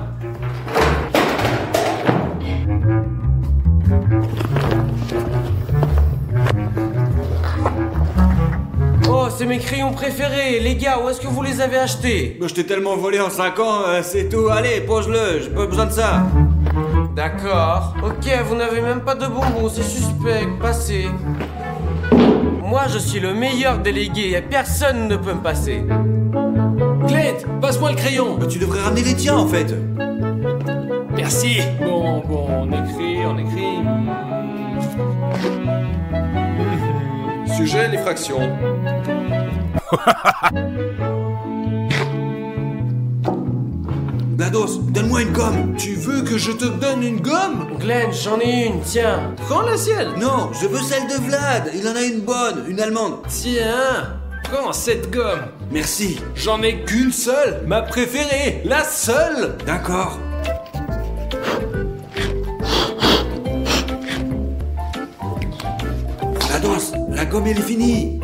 Speaker 2: Oh, c'est mes crayons préférés. Les gars, où est-ce que vous les avez achetés?
Speaker 3: Je t'ai tellement volé en 5 ans, c'est tout. Allez, pose-le, j'ai pas besoin de ça.
Speaker 2: D'accord. Ok, vous n'avez même pas de bonbons, c'est suspect. Passez. Moi, je suis le meilleur délégué et personne ne peut me passer.
Speaker 4: Glent, passe-moi le crayon.
Speaker 3: Tu devrais ramener les tiens, en fait.
Speaker 4: Merci. Bon, on écrit. Sujet, les fractions.
Speaker 3: GLaDOS, donne-moi une gomme.
Speaker 4: Tu veux que je te donne une gomme?
Speaker 2: Glenn, j'en ai une, tiens.
Speaker 4: Prends la sienne.
Speaker 3: Non, je veux celle de Vlad. Il en a une bonne, une allemande.
Speaker 4: Tiens, prends cette gomme.
Speaker 3: Merci.
Speaker 4: J'en ai qu'une seule, ma préférée, la seule.
Speaker 3: D'accord. GLaDOS, la gomme elle est finie.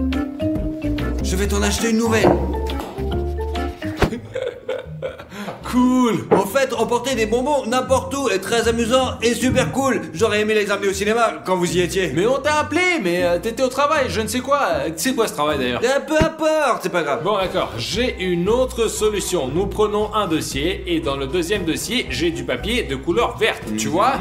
Speaker 3: Je vais t'en acheter une nouvelle.
Speaker 4: Cool.
Speaker 3: En fait, emporter des bonbons n'importe où est très amusant et super cool. J'aurais aimé les amener au cinéma quand vous y étiez.
Speaker 4: Mais on t'a appelé, mais t'étais au travail, je ne sais quoi. C'est quoi ce travail d'ailleurs?
Speaker 3: Peu importe, c'est pas grave.
Speaker 4: Bon d'accord, j'ai une autre solution. Nous prenons un dossier et dans le deuxième dossier, j'ai du papier de couleur verte. Tu vois?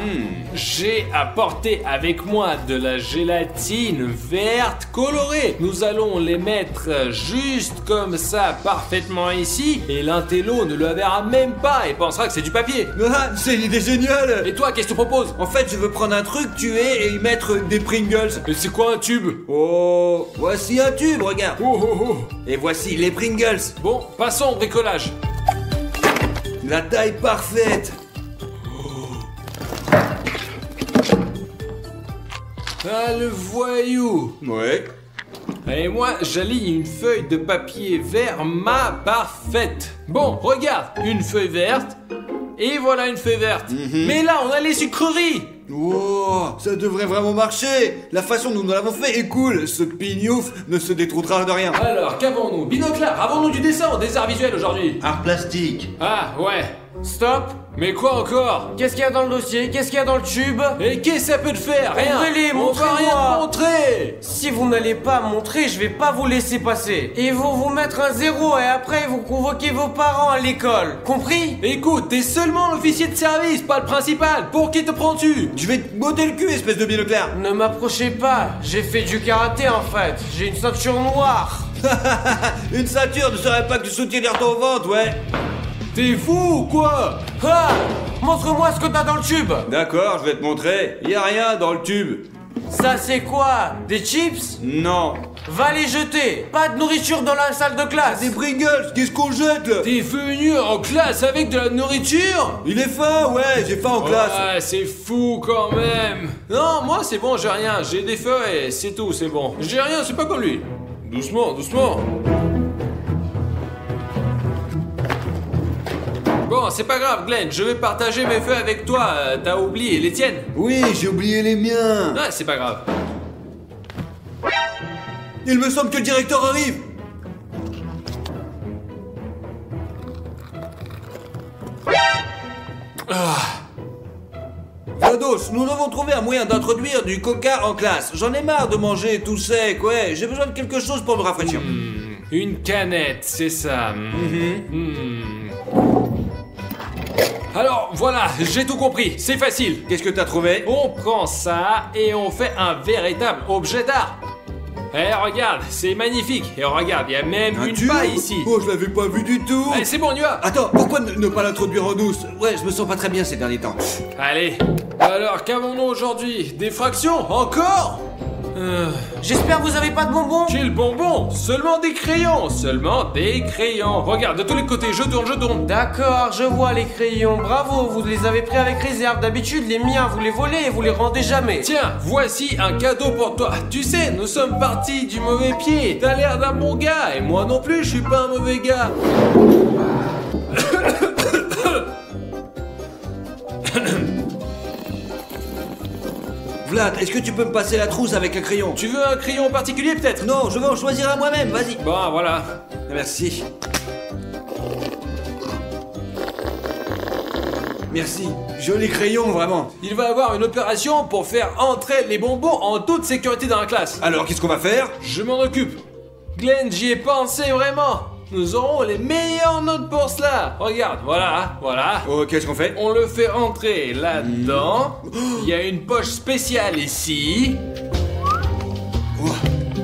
Speaker 4: J'ai apporté avec moi de la gélatine verte colorée. Nous allons les mettre juste comme ça, parfaitement ici. Et l'intello ne le verra même pas et pensera que c'est du papier.
Speaker 3: Ah, c'est une idée géniale.
Speaker 4: Et toi, qu'est-ce que tu proposes?
Speaker 3: En fait, je veux prendre un truc tué et y mettre des Pringles.
Speaker 4: Mais c'est quoi un tube?
Speaker 3: Oh, voici un tube, regarde.
Speaker 4: Oh oh oh.
Speaker 3: Et voici les Pringles.
Speaker 4: Bon, passons au bricolage.
Speaker 3: La taille parfaite.
Speaker 4: Ah, le voyou.
Speaker 3: Ouais.
Speaker 4: Et moi, j'allie une feuille de papier vert ma parfaite. Bon, regarde, une feuille verte. Et voilà une feuille verte. Mais là, on a les sucreries.
Speaker 3: Oh, ça devrait vraiment marcher. La façon dont nous l'avons fait est cool. Ce pignouf ne se détroutera de rien.
Speaker 4: Alors, qu'avons-nous? Binoclard, avons-nous du dessin ou des arts visuels aujourd'hui?
Speaker 6: Art plastique.
Speaker 4: Ah, ouais.
Speaker 2: Stop.
Speaker 4: Mais quoi encore?
Speaker 2: Qu'est-ce qu'il y a dans le dossier? Qu'est-ce qu'il y a dans le tube?
Speaker 4: Et qu'est-ce que ça peut te faire? Rien.
Speaker 2: Ouvrez-les,
Speaker 4: On va rien
Speaker 2: montrez-moi.
Speaker 4: te montrer.
Speaker 2: Si vous n'allez pas montrer, je vais pas vous laisser passer. Ils vont vous mettre un 0 et après vous convoquez vos parents à l'école. Compris?
Speaker 4: Écoute, t'es seulement l'officier de service, pas le principal. Pour qui te prends-tu?
Speaker 3: Je vais te botter le cul, espèce de binoclard.
Speaker 2: Ne m'approchez pas. J'ai fait du karaté en fait. J'ai une ceinture noire.
Speaker 3: Une ceinture ne serait pas que du soutien ton ventre, ouais.
Speaker 4: T'es fou ou quoi?
Speaker 2: Ah! Montre-moi ce que t'as dans le tube.
Speaker 3: D'accord, je vais te montrer. Y a rien dans le tube.
Speaker 2: Ça c'est quoi? Des chips?
Speaker 3: Non.
Speaker 2: Va les jeter. Pas de nourriture dans la salle de classe.
Speaker 3: Des Pringles, qu'est-ce qu'on jette là?
Speaker 4: T'es venu en classe avec de la nourriture?
Speaker 3: Il est faim, ouais, j'ai faim en classe.
Speaker 4: Ouais, c'est fou quand même. Non, moi c'est bon, j'ai rien. J'ai des feuilles, c'est tout, c'est bon. J'ai rien, c'est pas comme lui. Doucement, doucement. Bon, c'est pas grave, Glenn, je vais partager mes feuilles avec toi. T'as oublié les tiennes?
Speaker 3: Oui, j'ai oublié les miens.
Speaker 4: Ah, c'est pas grave.
Speaker 3: Il me semble que le directeur arrive. GLaDOS, nous avons trouvé un moyen d'introduire du coca en classe. J'en ai marre de manger tout sec, ouais. J'ai besoin de quelque chose pour me rafraîchir.
Speaker 4: Une canette, c'est ça. Alors voilà, j'ai tout compris, c'est facile.
Speaker 3: Qu'est-ce que t'as trouvé?
Speaker 4: On prend ça et on fait un véritable objet d'art. Eh regarde, c'est magnifique. Et regarde, il y a même
Speaker 3: Un
Speaker 4: une
Speaker 3: tube?
Speaker 4: paille ici.
Speaker 3: Oh, je l'avais pas vu du tout.
Speaker 4: Allez, c'est bon, on y va.
Speaker 3: Attends, pourquoi ne pas l'introduire en douce? Ouais, je me sens pas très bien ces derniers temps.
Speaker 4: Allez. Alors, qu'avons-nous aujourd'hui? Des fractions? Encore?
Speaker 2: J'espère que vous avez pas de bonbons.
Speaker 4: Quel bonbon? Seulement des crayons. Seulement des crayons. Regarde, de tous les côtés, je tourne, je tourne.
Speaker 2: D'accord, je vois les crayons. Bravo, vous les avez pris avec réserve. D'habitude, les miens, vous les volez et vous les rendez jamais.
Speaker 4: Tiens, voici un cadeau pour toi. Tu sais, nous sommes partis du mauvais pied. T'as l'air d'un bon gars, et moi non plus, je suis pas un mauvais gars.
Speaker 3: Vlad, est-ce que tu peux me passer la trousse avec un crayon?
Speaker 4: Tu veux un crayon en particulier, peut-être?
Speaker 3: Non, je veux en choisir un moi-même, vas-y.
Speaker 4: Bon, voilà.
Speaker 3: Merci. Merci. Joli crayon, vraiment.
Speaker 4: Il va avoir une opération pour faire entrer les bonbons en toute sécurité dans la classe.
Speaker 3: Alors, qu'est-ce qu'on va faire?
Speaker 4: Je m'en occupe. Glenn, j'y ai pensé vraiment. Nous aurons les meilleures notes pour cela. Regarde, voilà, voilà.
Speaker 3: Oh, qu'est-ce qu'on fait?
Speaker 4: On le fait entrer là-dedans. Il y a une poche spéciale ici.
Speaker 3: Oh,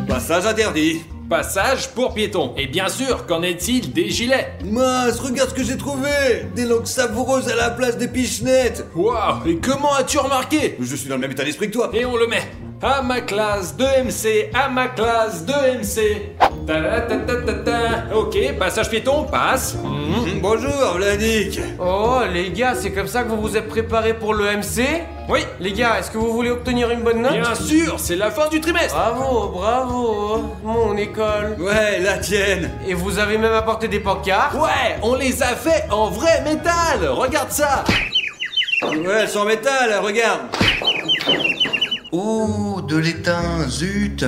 Speaker 3: passage interdit.
Speaker 4: Passage pour piétons. Et bien sûr, qu'en est-il des gilets?
Speaker 6: Mince, regarde ce que j'ai trouvé! Des langues savoureuses à la place des pichenettes!
Speaker 4: Waouh, et comment as-tu remarqué?
Speaker 6: Je suis dans le même état d'esprit que toi!
Speaker 4: Et on le met. À ma classe de MC, à ma classe de MC. Ta-da-ta-ta-ta-ta. Ok, passage piéton, passe.
Speaker 6: Bonjour, Vladik!
Speaker 2: Oh, les gars, c'est comme ça que vous vous êtes préparés pour le MC?
Speaker 4: Oui,
Speaker 2: Les gars, est-ce que vous voulez obtenir une bonne note?
Speaker 4: bien sûr, c'est la fin du trimestre.
Speaker 2: Bravo, bravo, mon école.
Speaker 6: Ouais, la tienne!
Speaker 2: Et vous avez même apporté des pancartes?
Speaker 4: Ouais, on les a fait en vrai métal. Regarde ça.
Speaker 6: Ouais, elles sont en métal, regarde!
Speaker 7: Oh, de l'étain, zut!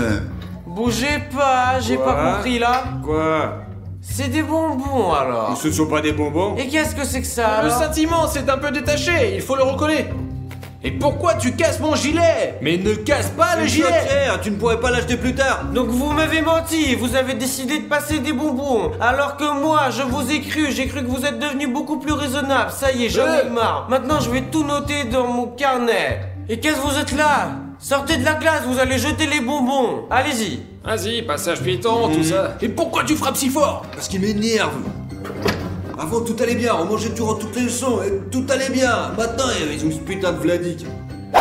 Speaker 2: Bougez pas, j'ai
Speaker 6: Quoi?
Speaker 2: pas compris là.
Speaker 6: Quoi?
Speaker 2: C'est des bonbons alors.
Speaker 6: Ce ne sont pas des bonbons?
Speaker 2: Et qu'est-ce que c'est que ça
Speaker 4: Le
Speaker 2: alors?
Speaker 4: sentiment s'est un peu détaché, il faut le recoller. Et pourquoi tu casses mon gilet? Mais ne casse pas le
Speaker 6: Une
Speaker 4: gilet.
Speaker 6: chaudière, tu ne pourrais pas l'acheter plus tard!
Speaker 2: Donc vous m'avez menti, vous avez décidé de passer des bonbons. Alors que moi, je vous ai cru, j'ai cru que vous êtes devenu beaucoup plus raisonnable. Ça y est, j'en ai marre. Maintenant, je vais tout noter dans mon carnet. Et qu'est-ce que vous êtes là? Sortez de la classe, vous allez jeter les bonbons. Allez-y.
Speaker 4: Vas-y, passage piéton, tout ça. Et pourquoi tu frappes si fort?
Speaker 6: Parce qu'il m'énerve! Avant tout allait bien, on mangeait durant toutes les leçons, et tout allait bien! Maintenant, ils ont ce putain de Vladik!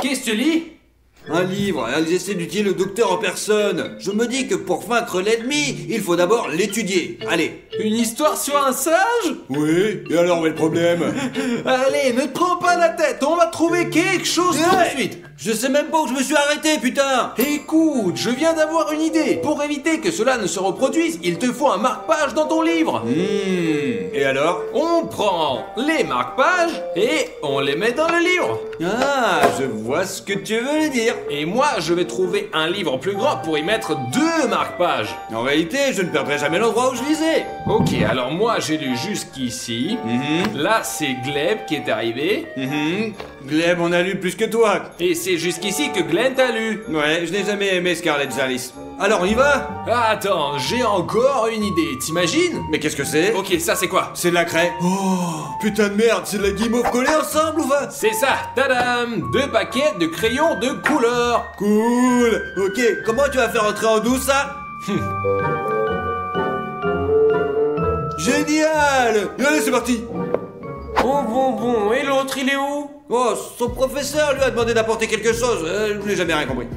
Speaker 4: Qu'est-ce que tu lis?
Speaker 6: Un livre, ils essaient d'utiliser le docteur en personne! Je me dis que pour vaincre l'ennemi, il faut d'abord l'étudier! Allez!
Speaker 4: Une histoire sur un sage?
Speaker 6: Oui, et alors, où est le problème?
Speaker 4: Allez, ne te prends pas la tête, on va trouver quelque chose tout de
Speaker 6: Ouais.
Speaker 4: suite.
Speaker 6: Je sais même pas où je me suis arrêté, putain!
Speaker 4: Écoute, je viens d'avoir une idée. Pour éviter que cela ne se reproduise, il te faut un marque-page dans ton livre.
Speaker 6: Et alors?
Speaker 4: On prend les marque-pages et on les met dans le livre.
Speaker 6: Ah, je vois ce que tu veux dire!
Speaker 4: Et moi, je vais trouver un livre plus grand pour y mettre 2 marque-pages.
Speaker 6: En réalité, je ne perdrai jamais l'endroit où je lisais!
Speaker 4: Ok, alors moi j'ai lu jusqu'ici. Là, c'est Gleb qui est arrivé.
Speaker 6: Gleb, on a lu plus que toi!
Speaker 4: Et c'est jusqu'ici que Glenn t'a lu.
Speaker 6: Ouais, je n'ai jamais aimé Scarlett Jalis. Alors, on y va?
Speaker 4: Attends, j'ai encore une idée, t'imagines?
Speaker 6: Mais qu'est-ce que c'est?
Speaker 4: Ok, ça c'est quoi?
Speaker 6: C'est de la craie. Oh, putain de merde, c'est de la guimauve collée ensemble ou pas?
Speaker 4: C'est ça, tadam! 2 paquets de crayons de couleur.
Speaker 6: Cool. Ok, comment tu vas faire entrer en douce ça? Génial. Allez, c'est parti.
Speaker 2: Bon, et l'autre, il est où?
Speaker 6: Oh, son professeur lui a demandé d'apporter quelque chose. Je n'ai jamais rien compris.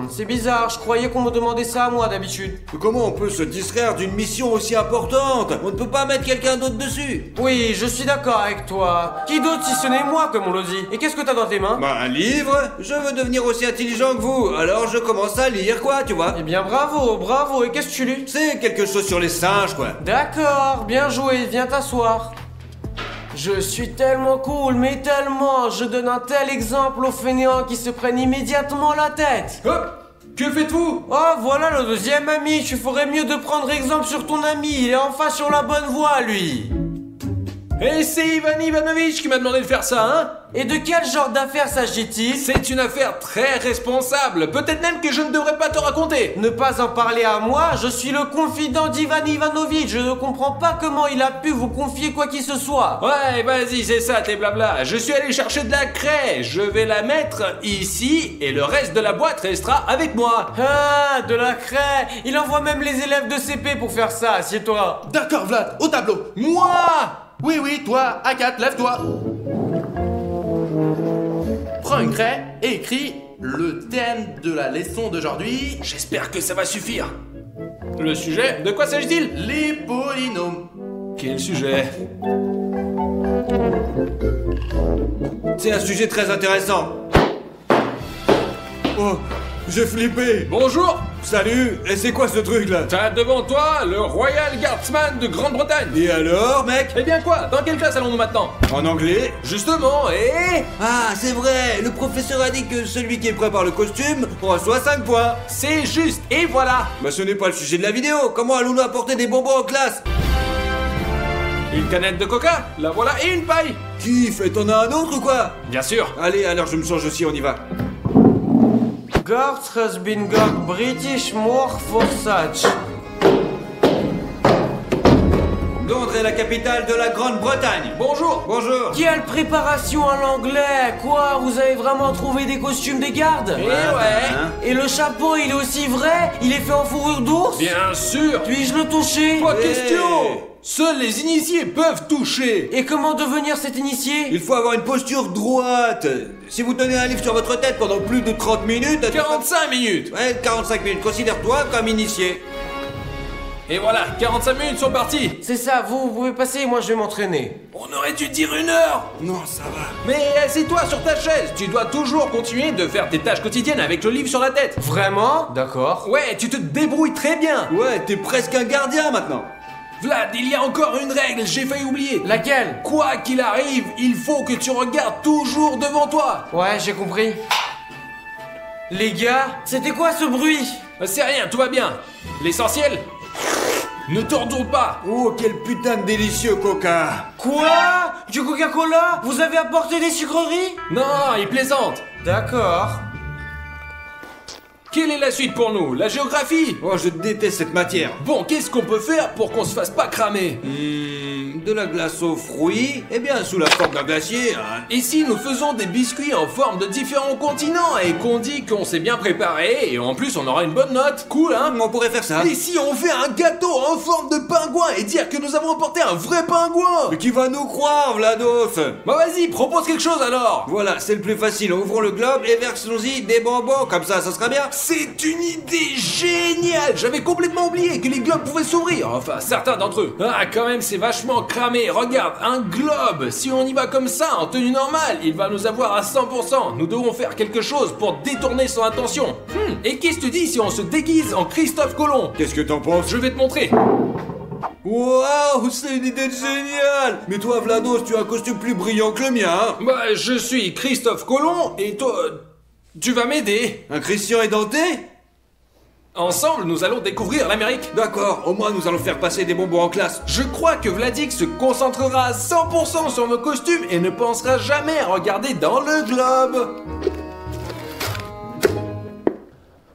Speaker 2: C'est bizarre, je croyais qu'on me demandait ça à moi d'habitude.
Speaker 6: Comment on peut se distraire d'une mission aussi importante? On ne peut pas mettre quelqu'un d'autre dessus.
Speaker 2: Oui, je suis d'accord avec toi. Qui d'autre si ce n'est moi, comme on le dit? Et qu'est-ce que t'as dans tes mains?
Speaker 6: Bah, un livre. Je veux devenir aussi intelligent que vous. Alors je commence à lire quoi, tu vois?
Speaker 2: Eh bien bravo, et qu'est-ce que tu lis?
Speaker 6: C'est quelque chose sur les singes, quoi.
Speaker 2: D'accord, bien joué, viens t'asseoir. Je suis tellement cool, mais tellement. Je donne un tel exemple aux fainéants qui se prennent immédiatement la tête.
Speaker 4: Hop! Que faites-vous?
Speaker 2: Oh, voilà le deuxième ami. Tu ferais mieux de prendre exemple sur ton ami. Il est enfin sur la bonne voie, lui.
Speaker 4: Et c'est Ivan Ivanovitch qui m'a demandé de faire ça, hein?
Speaker 2: Et de quel genre d'affaire s'agit-il?
Speaker 4: C'est une affaire très responsable. Peut-être même que je ne devrais pas te raconter.
Speaker 2: Ne pas en parler à moi, je suis le confident d'Ivan Ivanovitch. Je ne comprends pas comment il a pu vous confier quoi qu'il ce soit.
Speaker 4: Ouais, vas-y, c'est ça, tes blabla. Je suis allé chercher de la craie. Je vais la mettre ici et le reste de la boîte restera avec moi.
Speaker 2: Ah, de la craie. Il envoie même les élèves de CP pour faire ça, assieds-toi.
Speaker 1: D'accord, Vlad, au tableau.
Speaker 4: Moi!
Speaker 1: Oui, toi, A4, lève-toi. Prends une craie et écris le thème de la leçon d'aujourd'hui.
Speaker 4: J'espère que ça va suffire. Le sujet, de quoi s'agit-il?
Speaker 1: Les polynômes.
Speaker 4: Quel sujet?
Speaker 6: C'est un sujet très intéressant. Oh, j'ai flippé.
Speaker 4: Bonjour!
Speaker 6: Salut, et c'est quoi ce truc là?
Speaker 4: T'as devant toi le Royal Guardsman de Grande-Bretagne.
Speaker 6: Et alors, mec?
Speaker 4: Eh bien quoi? Dans quelle classe allons-nous maintenant?
Speaker 6: En anglais?
Speaker 4: Justement, et...
Speaker 6: Ah, c'est vrai, le professeur a dit que celui qui prépare le costume reçoit 5 points.
Speaker 4: C'est juste, et voilà!
Speaker 6: Bah ce n'est pas le sujet de la vidéo, comment allons-nous apporter des bonbons en classe?
Speaker 4: Une canette de coca, la voilà, et une paille!
Speaker 6: Kiff, et t'en as un autre ou quoi?
Speaker 4: Bien sûr!
Speaker 6: Allez, alors je me change aussi, on y va.
Speaker 2: God has been got British more for such.
Speaker 6: Londres est la capitale de la Grande-Bretagne.
Speaker 4: Bonjour.
Speaker 6: Bonjour.
Speaker 2: Quelle préparation à l'anglais! Quoi? Vous avez vraiment trouvé des costumes des gardes?
Speaker 4: Eh ouais.
Speaker 6: Hein?
Speaker 2: Et le chapeau, il est aussi vrai? Il est fait en fourrure d'ours?
Speaker 4: Bien sûr.
Speaker 2: Puis-je le toucher?
Speaker 4: Pas
Speaker 6: Eh.
Speaker 4: question. Seuls les initiés peuvent toucher.
Speaker 2: Et comment devenir cet initié?
Speaker 6: Il faut avoir une posture droite. Si vous tenez un livre sur votre tête pendant plus de 30 minutes...
Speaker 4: 45 minutes.
Speaker 6: Ouais, 45 minutes. Considère-toi comme initié.
Speaker 4: Et voilà, 45 minutes sont parties.
Speaker 2: C'est ça, vous pouvez passer, moi je vais m'entraîner.
Speaker 4: On aurait dû dire 1 heure.
Speaker 6: Non, ça va.
Speaker 4: Mais assieds-toi sur ta chaise. Tu dois toujours continuer de faire tes tâches quotidiennes avec le livre sur la tête.
Speaker 2: Vraiment? D'accord.
Speaker 4: Ouais, tu te débrouilles très bien.
Speaker 6: Ouais, t'es presque un gardien maintenant.
Speaker 4: Vlad, il y a encore une règle, j'ai failli oublier.
Speaker 2: Laquelle?
Speaker 4: Quoi qu'il arrive, il faut que tu regardes toujours devant toi.
Speaker 2: Ouais, j'ai compris. Les gars, c'était quoi ce bruit?
Speaker 4: C'est rien, tout va bien. L'essentiel, ne te retourne pas.
Speaker 6: Oh, quel putain de délicieux coca.
Speaker 2: Quoi? Du Coca-Cola? Vous avez apporté des sucreries?
Speaker 4: Non, il plaisante.
Speaker 2: D'accord.
Speaker 4: Quelle est la suite pour nous? La géographie?
Speaker 6: Oh, je déteste cette matière.
Speaker 4: Bon, qu'est-ce qu'on peut faire pour qu'on se fasse pas cramer?
Speaker 6: De la glace aux fruits, eh bien, sous la forme d'un glacier, hein.
Speaker 4: Et si nous faisons des biscuits en forme de différents continents et qu'on dit qu'on s'est bien préparé et en plus on aura une bonne note? Cool, hein?
Speaker 6: On pourrait faire ça.
Speaker 4: Et si on fait un gâteau en forme de pingouin et dire que nous avons emporté un vrai pingouin?
Speaker 6: Mais qui va nous croire, Vlados?
Speaker 4: Bah vas-y, propose quelque chose alors.
Speaker 6: Voilà, c'est le plus facile. Ouvrons le globe et versons-y des bonbons. Comme ça sera bien.
Speaker 4: C'est une idée géniale. J'avais complètement oublié que les globes pouvaient s'ouvrir. Enfin, certains d'entre eux. Ah, quand même, c'est vachement cramé. Regarde, un globe. Si on y va comme ça, en tenue normale, il va nous avoir à 100%. Nous devons faire quelque chose pour détourner son attention. Et qu'est-ce que tu dis si on se déguise en Christophe Colomb?
Speaker 6: Qu'est-ce que t'en penses?
Speaker 4: Je vais te montrer.
Speaker 6: Waouh, c'est une idée géniale. Mais toi, Vlados, tu as un costume plus brillant que le mien, hein?
Speaker 4: Bah, je suis Christophe Colomb et toi, tu vas m'aider.
Speaker 6: Un Christian édenté?
Speaker 4: Ensemble, nous allons découvrir l'Amérique.
Speaker 6: D'accord, au moins nous allons faire passer des bonbons en classe.
Speaker 4: Je crois que Vladik se concentrera à 100% sur nos costumes et ne pensera jamais à regarder dans le globe.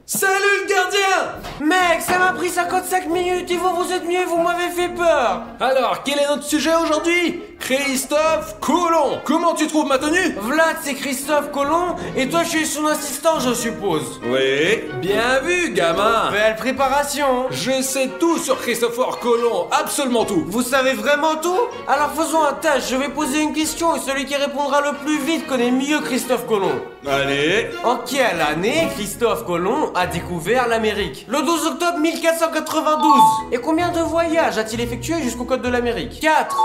Speaker 4: Salut le gardien!
Speaker 2: Mec, ça m'a pris 55 minutes et vous êtes mieux, vous m'avez fait peur.
Speaker 4: Alors, quel est notre sujet aujourd'hui? Christophe Colomb. Comment tu trouves ma tenue?
Speaker 2: Vlad, c'est Christophe Colomb et toi, je suis son assistant, je suppose.
Speaker 6: Oui.
Speaker 4: Bien vu, gamin.
Speaker 2: Belle préparation.
Speaker 4: Je sais tout sur Christophe Colomb, absolument tout.
Speaker 2: Vous savez vraiment tout? Alors faisons un test, je vais poser une question et celui qui répondra le plus vite connaît mieux Christophe Colomb.
Speaker 6: Allez.
Speaker 2: En quelle année Christophe Colomb a découvert l'Amérique? Le 12 octobre 1492. Et combien de voyages a-t-il effectué jusqu'aux côtes de l'Amérique? 4.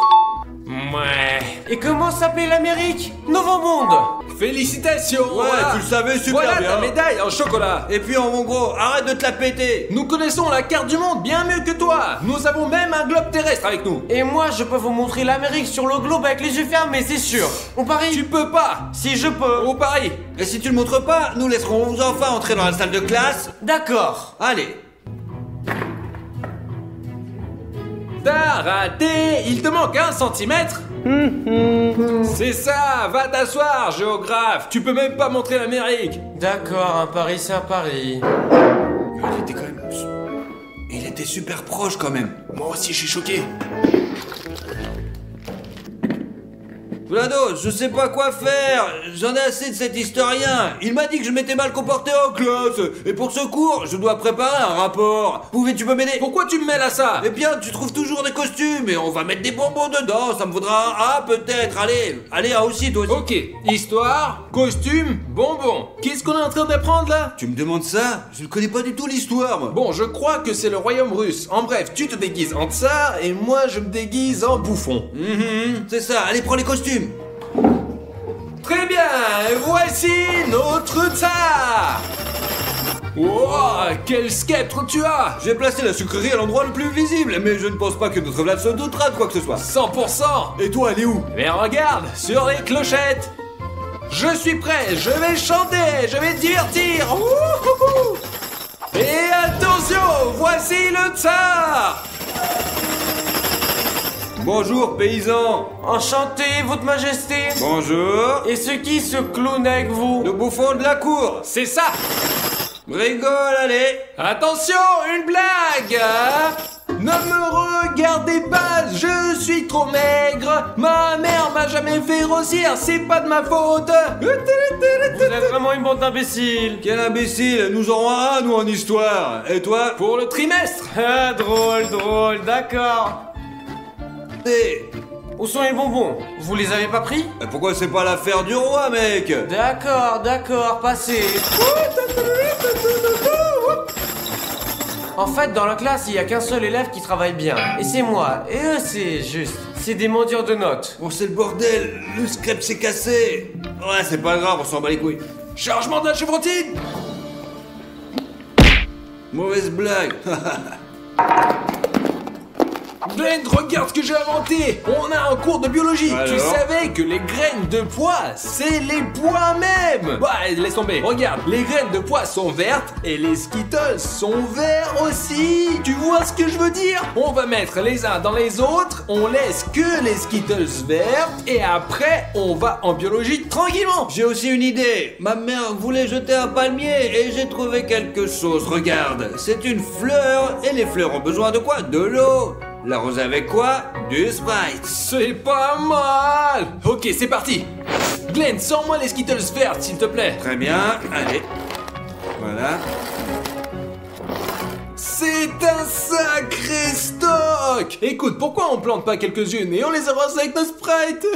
Speaker 4: Ouais.
Speaker 2: Et comment s'appelait l'Amérique? Nouveau Monde.
Speaker 4: Félicitations.
Speaker 6: Ouais,
Speaker 4: voilà.
Speaker 6: tu le savais super
Speaker 4: Voilà
Speaker 6: bien.
Speaker 4: ta médaille en chocolat.
Speaker 6: Et puis en mon gros, arrête de te la péter.
Speaker 4: Nous connaissons la carte du monde bien mieux que toi. Nous avons même un globe terrestre avec nous.
Speaker 2: Et moi, je peux vous montrer l'Amérique sur le globe avec les yeux fermés, c'est sûr. On parie?
Speaker 4: Tu peux pas.
Speaker 2: Si je peux.
Speaker 4: Au pari.
Speaker 6: Et si tu le montres pas, nous laisserons vos enfants entrer dans la salle de classe.
Speaker 2: D'accord.
Speaker 6: Allez.
Speaker 4: T'as raté. Il te manque 1 centimètre. C'est ça. Va t'asseoir, géographe. Tu peux même pas montrer l'Amérique.
Speaker 2: D'accord, un pari, c'est un pari.
Speaker 6: Il était quand même... Il était super proche quand même.
Speaker 4: Moi aussi, je suis choqué.
Speaker 6: Vlados, je sais pas quoi faire. J'en ai assez de cet historien. Il m'a dit que je m'étais mal comporté en classe. Et pour ce cours, je dois préparer un rapport. Tu peux m'aider?
Speaker 4: Pourquoi tu me mêles à ça?
Speaker 6: Eh bien, tu trouves toujours des costumes et on va mettre des bonbons dedans. Ça me vaudra un A peut-être. Allez, un aussi, toi aussi.
Speaker 4: Ok, histoire, costume, bonbon. Qu'est-ce qu'on est en train d'apprendre là?
Speaker 6: Tu me demandes ça? Je ne connais pas du tout l'histoire, moi.
Speaker 4: Bon, je crois que c'est le royaume russe. En bref, tu te déguises en tsar et moi je me déguise en bouffon.
Speaker 6: C'est ça. Allez, prends les costumes.
Speaker 4: Très bien, voici notre tsar. Wow, quel sceptre tu as!
Speaker 6: J'ai placé la sucrerie à l'endroit le plus visible, mais je ne pense pas que notre Vlad se doutera de quoi que ce soit.
Speaker 4: 100%!
Speaker 6: Et toi, elle est où?
Speaker 4: Mais regarde, sur les clochettes! Je suis prêt, je vais chanter, je vais divertir! Wouhouhou. Et attention, voici le tsar!
Speaker 6: Bonjour, paysans.
Speaker 2: Enchanté, votre majesté.
Speaker 6: Bonjour.
Speaker 2: Et ce qui se clown avec vous?
Speaker 6: Le bouffon de la cour.
Speaker 4: C'est ça!
Speaker 6: Rigole, allez.
Speaker 4: Attention, une blague! Ne me regardez pas, je suis trop maigre. Ma mère m'a jamais fait grossir, c'est pas de ma faute.
Speaker 2: Vous êtes vraiment une bande d'imbéciles.
Speaker 6: Quel imbécile, nous aurons un, nous, en histoire. Et toi?
Speaker 4: Pour le trimestre.
Speaker 2: Ah, drôle, d'accord.
Speaker 6: Et
Speaker 2: Où sont les bonbons? Vous les avez pas pris?
Speaker 6: pourquoi c'est pas l'affaire du roi, mec?
Speaker 2: D'accord, passez. En fait, dans la classe, il y a qu'un seul élève qui travaille bien. Et c'est moi. Et eux, c'est des mendiants de notes.
Speaker 6: Oh, c'est le bordel, le scrap s'est cassé. Ouais, c'est pas grave, on s'en bat les couilles.
Speaker 4: Chargement de la chevrotine.
Speaker 6: Mauvaise blague.
Speaker 4: Glenn, regarde ce que j'ai inventé. On a un cours de biologie.
Speaker 6: Alors?
Speaker 4: Tu savais que les graines de pois, c'est les pois même. Bah, laisse tomber. Regarde, les graines de pois sont vertes et les Skittles sont verts aussi. Tu vois ce que je veux dire? On va mettre les uns dans les autres. On laisse que les Skittles vertes et après, on va en biologie tranquillement.
Speaker 6: J'ai aussi une idée. Ma mère voulait jeter un palmier et j'ai trouvé quelque chose. Regarde, c'est une fleur et les fleurs ont besoin de quoi? De l'eau. L'arroser avec quoi? Du Sprite.
Speaker 4: C'est pas mal. Ok, c'est parti. Glenn, sors-moi les Skittles vertes, s'il te plaît.
Speaker 6: Très bien, allez. Voilà.
Speaker 4: C'est un sacré stock. Écoute, pourquoi on plante pas quelques-unes et on les arrose avec nos Sprites?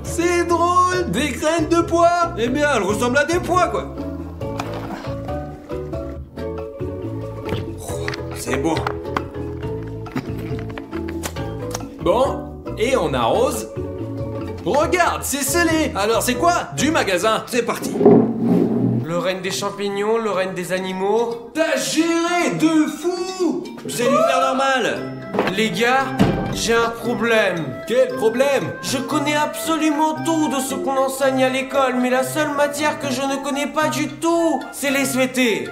Speaker 4: C'est drôle, des graines de pois.
Speaker 6: Eh bien, elle ressemble à des pois, quoi. C'est bon.
Speaker 4: Bon, et on arrose. Regarde, c'est scellé. Alors c'est quoi? Du magasin.
Speaker 6: C'est parti.
Speaker 2: Le règne des champignons, le règne des animaux.
Speaker 4: T'as géré de fou.
Speaker 6: C'est hyper normal.
Speaker 2: Les gars, j'ai un problème.
Speaker 4: Quel problème?
Speaker 2: Je connais absolument tout de ce qu'on enseigne à l'école, mais la seule matière que je ne connais pas du tout, c'est les SVT.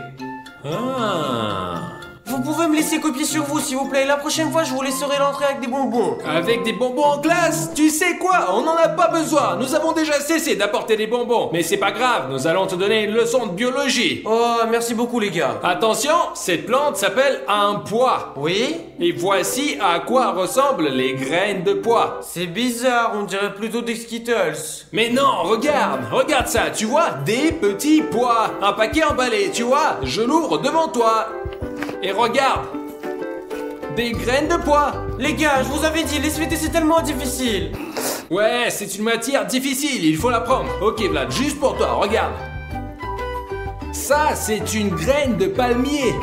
Speaker 4: Ah.
Speaker 2: Vous pouvez me laisser copier sur vous, s'il vous plaît. La prochaine fois, je vous laisserai l'entrée avec des bonbons.
Speaker 4: Avec des bonbons en classe? Tu sais quoi? On n'en a pas besoin. Nous avons déjà cessé d'apporter des bonbons. Mais c'est pas grave, nous allons te donner une leçon de biologie.
Speaker 2: Oh, merci beaucoup, les gars.
Speaker 4: Attention, cette plante s'appelle un pois.
Speaker 2: Oui?
Speaker 4: Et voici à quoi ressemblent les graines de pois.
Speaker 2: C'est bizarre, on dirait plutôt des Skittles.
Speaker 4: Mais non, regarde ça, tu vois? Des petits pois. Un paquet emballé, tu vois? Je l'ouvre devant toi. Et regarde, des graines de pois.
Speaker 2: Les gars, je vous avais dit, les SVT c'est tellement difficile.
Speaker 4: Ouais, c'est une matière difficile, il faut l'apprendre. Ok Vlad, juste pour toi, regarde. Ça, c'est une graine de palmier.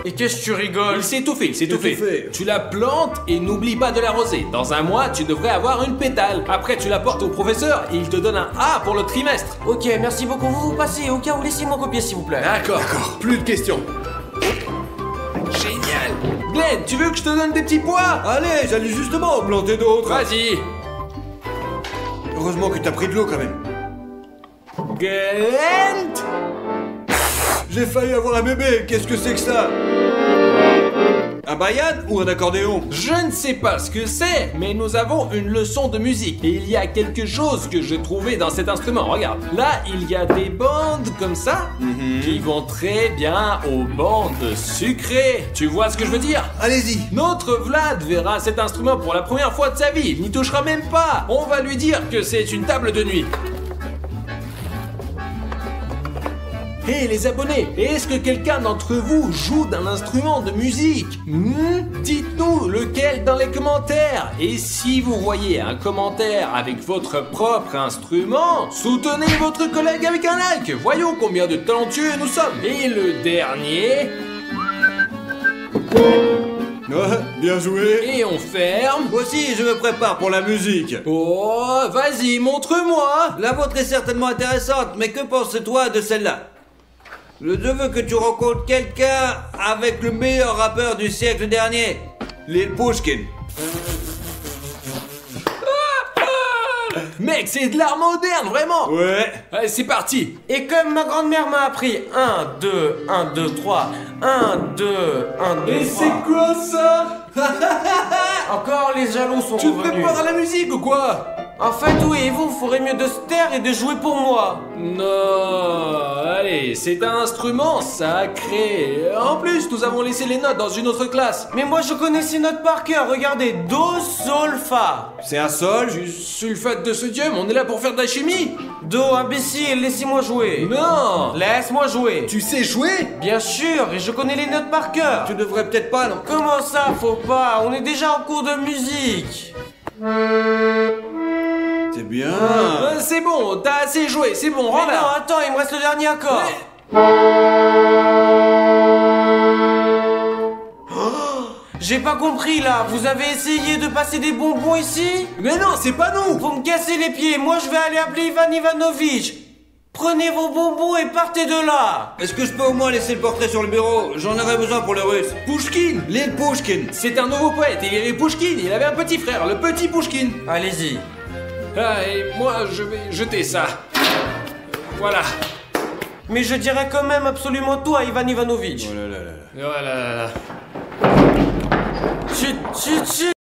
Speaker 2: Et qu'est-ce que tu rigoles?
Speaker 4: Il s'est étouffé, il s'est étouffé.
Speaker 6: étouffé.
Speaker 4: Tu la plantes et n'oublie pas de l'arroser. Dans un mois, tu devrais avoir une pétale. Après, tu la portes au professeur et il te donne un A pour le trimestre.
Speaker 2: Ok, merci beaucoup, vous passez. Au cas où, laissez-moi copier s'il vous plaît.
Speaker 4: D'accord, plus de questions. Génial. Glenn, tu veux que je te donne des petits pois?
Speaker 6: Allez, j'allais justement en planter d'autres.
Speaker 4: Vas-y.
Speaker 6: Heureusement que t'as pris de l'eau quand même.
Speaker 4: Glenn.
Speaker 6: J'ai failli avoir un bébé, qu'est-ce que c'est que ça? Un bayad ou un accordéon?
Speaker 4: Je ne sais pas ce que c'est, mais nous avons une leçon de musique. Et il y a quelque chose que j'ai trouvé dans cet instrument. Regarde, là, il y a des bandes comme ça qui vont très bien aux bandes sucrées. Tu vois ce que je veux dire?
Speaker 6: Allez-y.
Speaker 4: Notre Vlad verra cet instrument pour la première fois de sa vie. Il n'y touchera même pas. On va lui dire que c'est une table de nuit. Hé les abonnés, est-ce que quelqu'un d'entre vous joue d'un instrument de musique? Dites-nous lequel dans les commentaires. Et si vous voyez un commentaire avec votre propre instrument, soutenez votre collègue avec un like. Voyons combien de talentueux nous sommes. Et le dernier...
Speaker 6: Ouais, bien joué.
Speaker 4: Et on ferme.
Speaker 6: Moi aussi, je me prépare pour la musique.
Speaker 4: Oh, vas-y, montre-moi.
Speaker 6: La vôtre est certainement intéressante, mais que penses-toi de celle-là? Je veux que tu rencontres quelqu'un avec le meilleur rappeur du siècle dernier, Lil Pushkin.
Speaker 4: Mec, c'est de l'art moderne, vraiment.
Speaker 6: Ouais.
Speaker 4: Allez, c'est parti.
Speaker 2: Et comme ma grand-mère m'a appris 1, 2, 1, 2, 3, 1, 2, 1, 2, 3.
Speaker 4: Et c'est quoi ça?
Speaker 2: Encore les jaloux sont
Speaker 4: Tu te
Speaker 2: revenus.
Speaker 4: prépares à la musique ou quoi?
Speaker 2: En fait, oui, et vous ferez mieux de se taire et de jouer pour moi.
Speaker 4: Non, allez, c'est un instrument sacré. En plus, nous avons laissé les notes dans une autre classe.
Speaker 2: Mais moi, je connais ces notes par cœur. Regardez, Do, Sol, Fa.
Speaker 6: C'est un sol?
Speaker 4: Sulfate de sodium, on est là pour faire de la chimie.
Speaker 2: Do, imbécile, laissez-moi jouer.
Speaker 4: Non.
Speaker 2: Laisse-moi jouer.
Speaker 8: Tu sais jouer?
Speaker 2: Bien sûr, et je connais les notes par cœur.
Speaker 6: Tu devrais peut-être pas, non?
Speaker 2: Comment ça, faut pas? On est déjà en cours de musique.
Speaker 6: C'est bien.
Speaker 4: C'est bon, t'as assez joué, c'est bon,
Speaker 2: Mais
Speaker 4: rentre
Speaker 2: non,
Speaker 4: là.
Speaker 2: attends, il me reste le dernier accord. Oh, j'ai pas compris là, vous avez essayé de passer des bonbons ici?
Speaker 4: Mais non, c'est pas nous.
Speaker 2: Vous me cassez les pieds, moi je vais aller appeler Ivan Ivanovitch. Prenez vos bonbons et partez de là.
Speaker 6: Est-ce que je peux au moins laisser le portrait sur le bureau? J'en aurais besoin pour le russe.
Speaker 4: Pouchkine.
Speaker 6: L'île Pouchkine.
Speaker 4: C'est un nouveau poète, il est Pouchkine, il avait un petit frère, le petit Pouchkine.
Speaker 2: Allez-y.
Speaker 4: Ah, et moi, je vais jeter ça. Voilà.
Speaker 2: Mais je dirais quand même absolument tout à Ivan Ivanovitch.
Speaker 6: Oh là là là là.
Speaker 4: Voilà.
Speaker 2: Chut, chut, chut.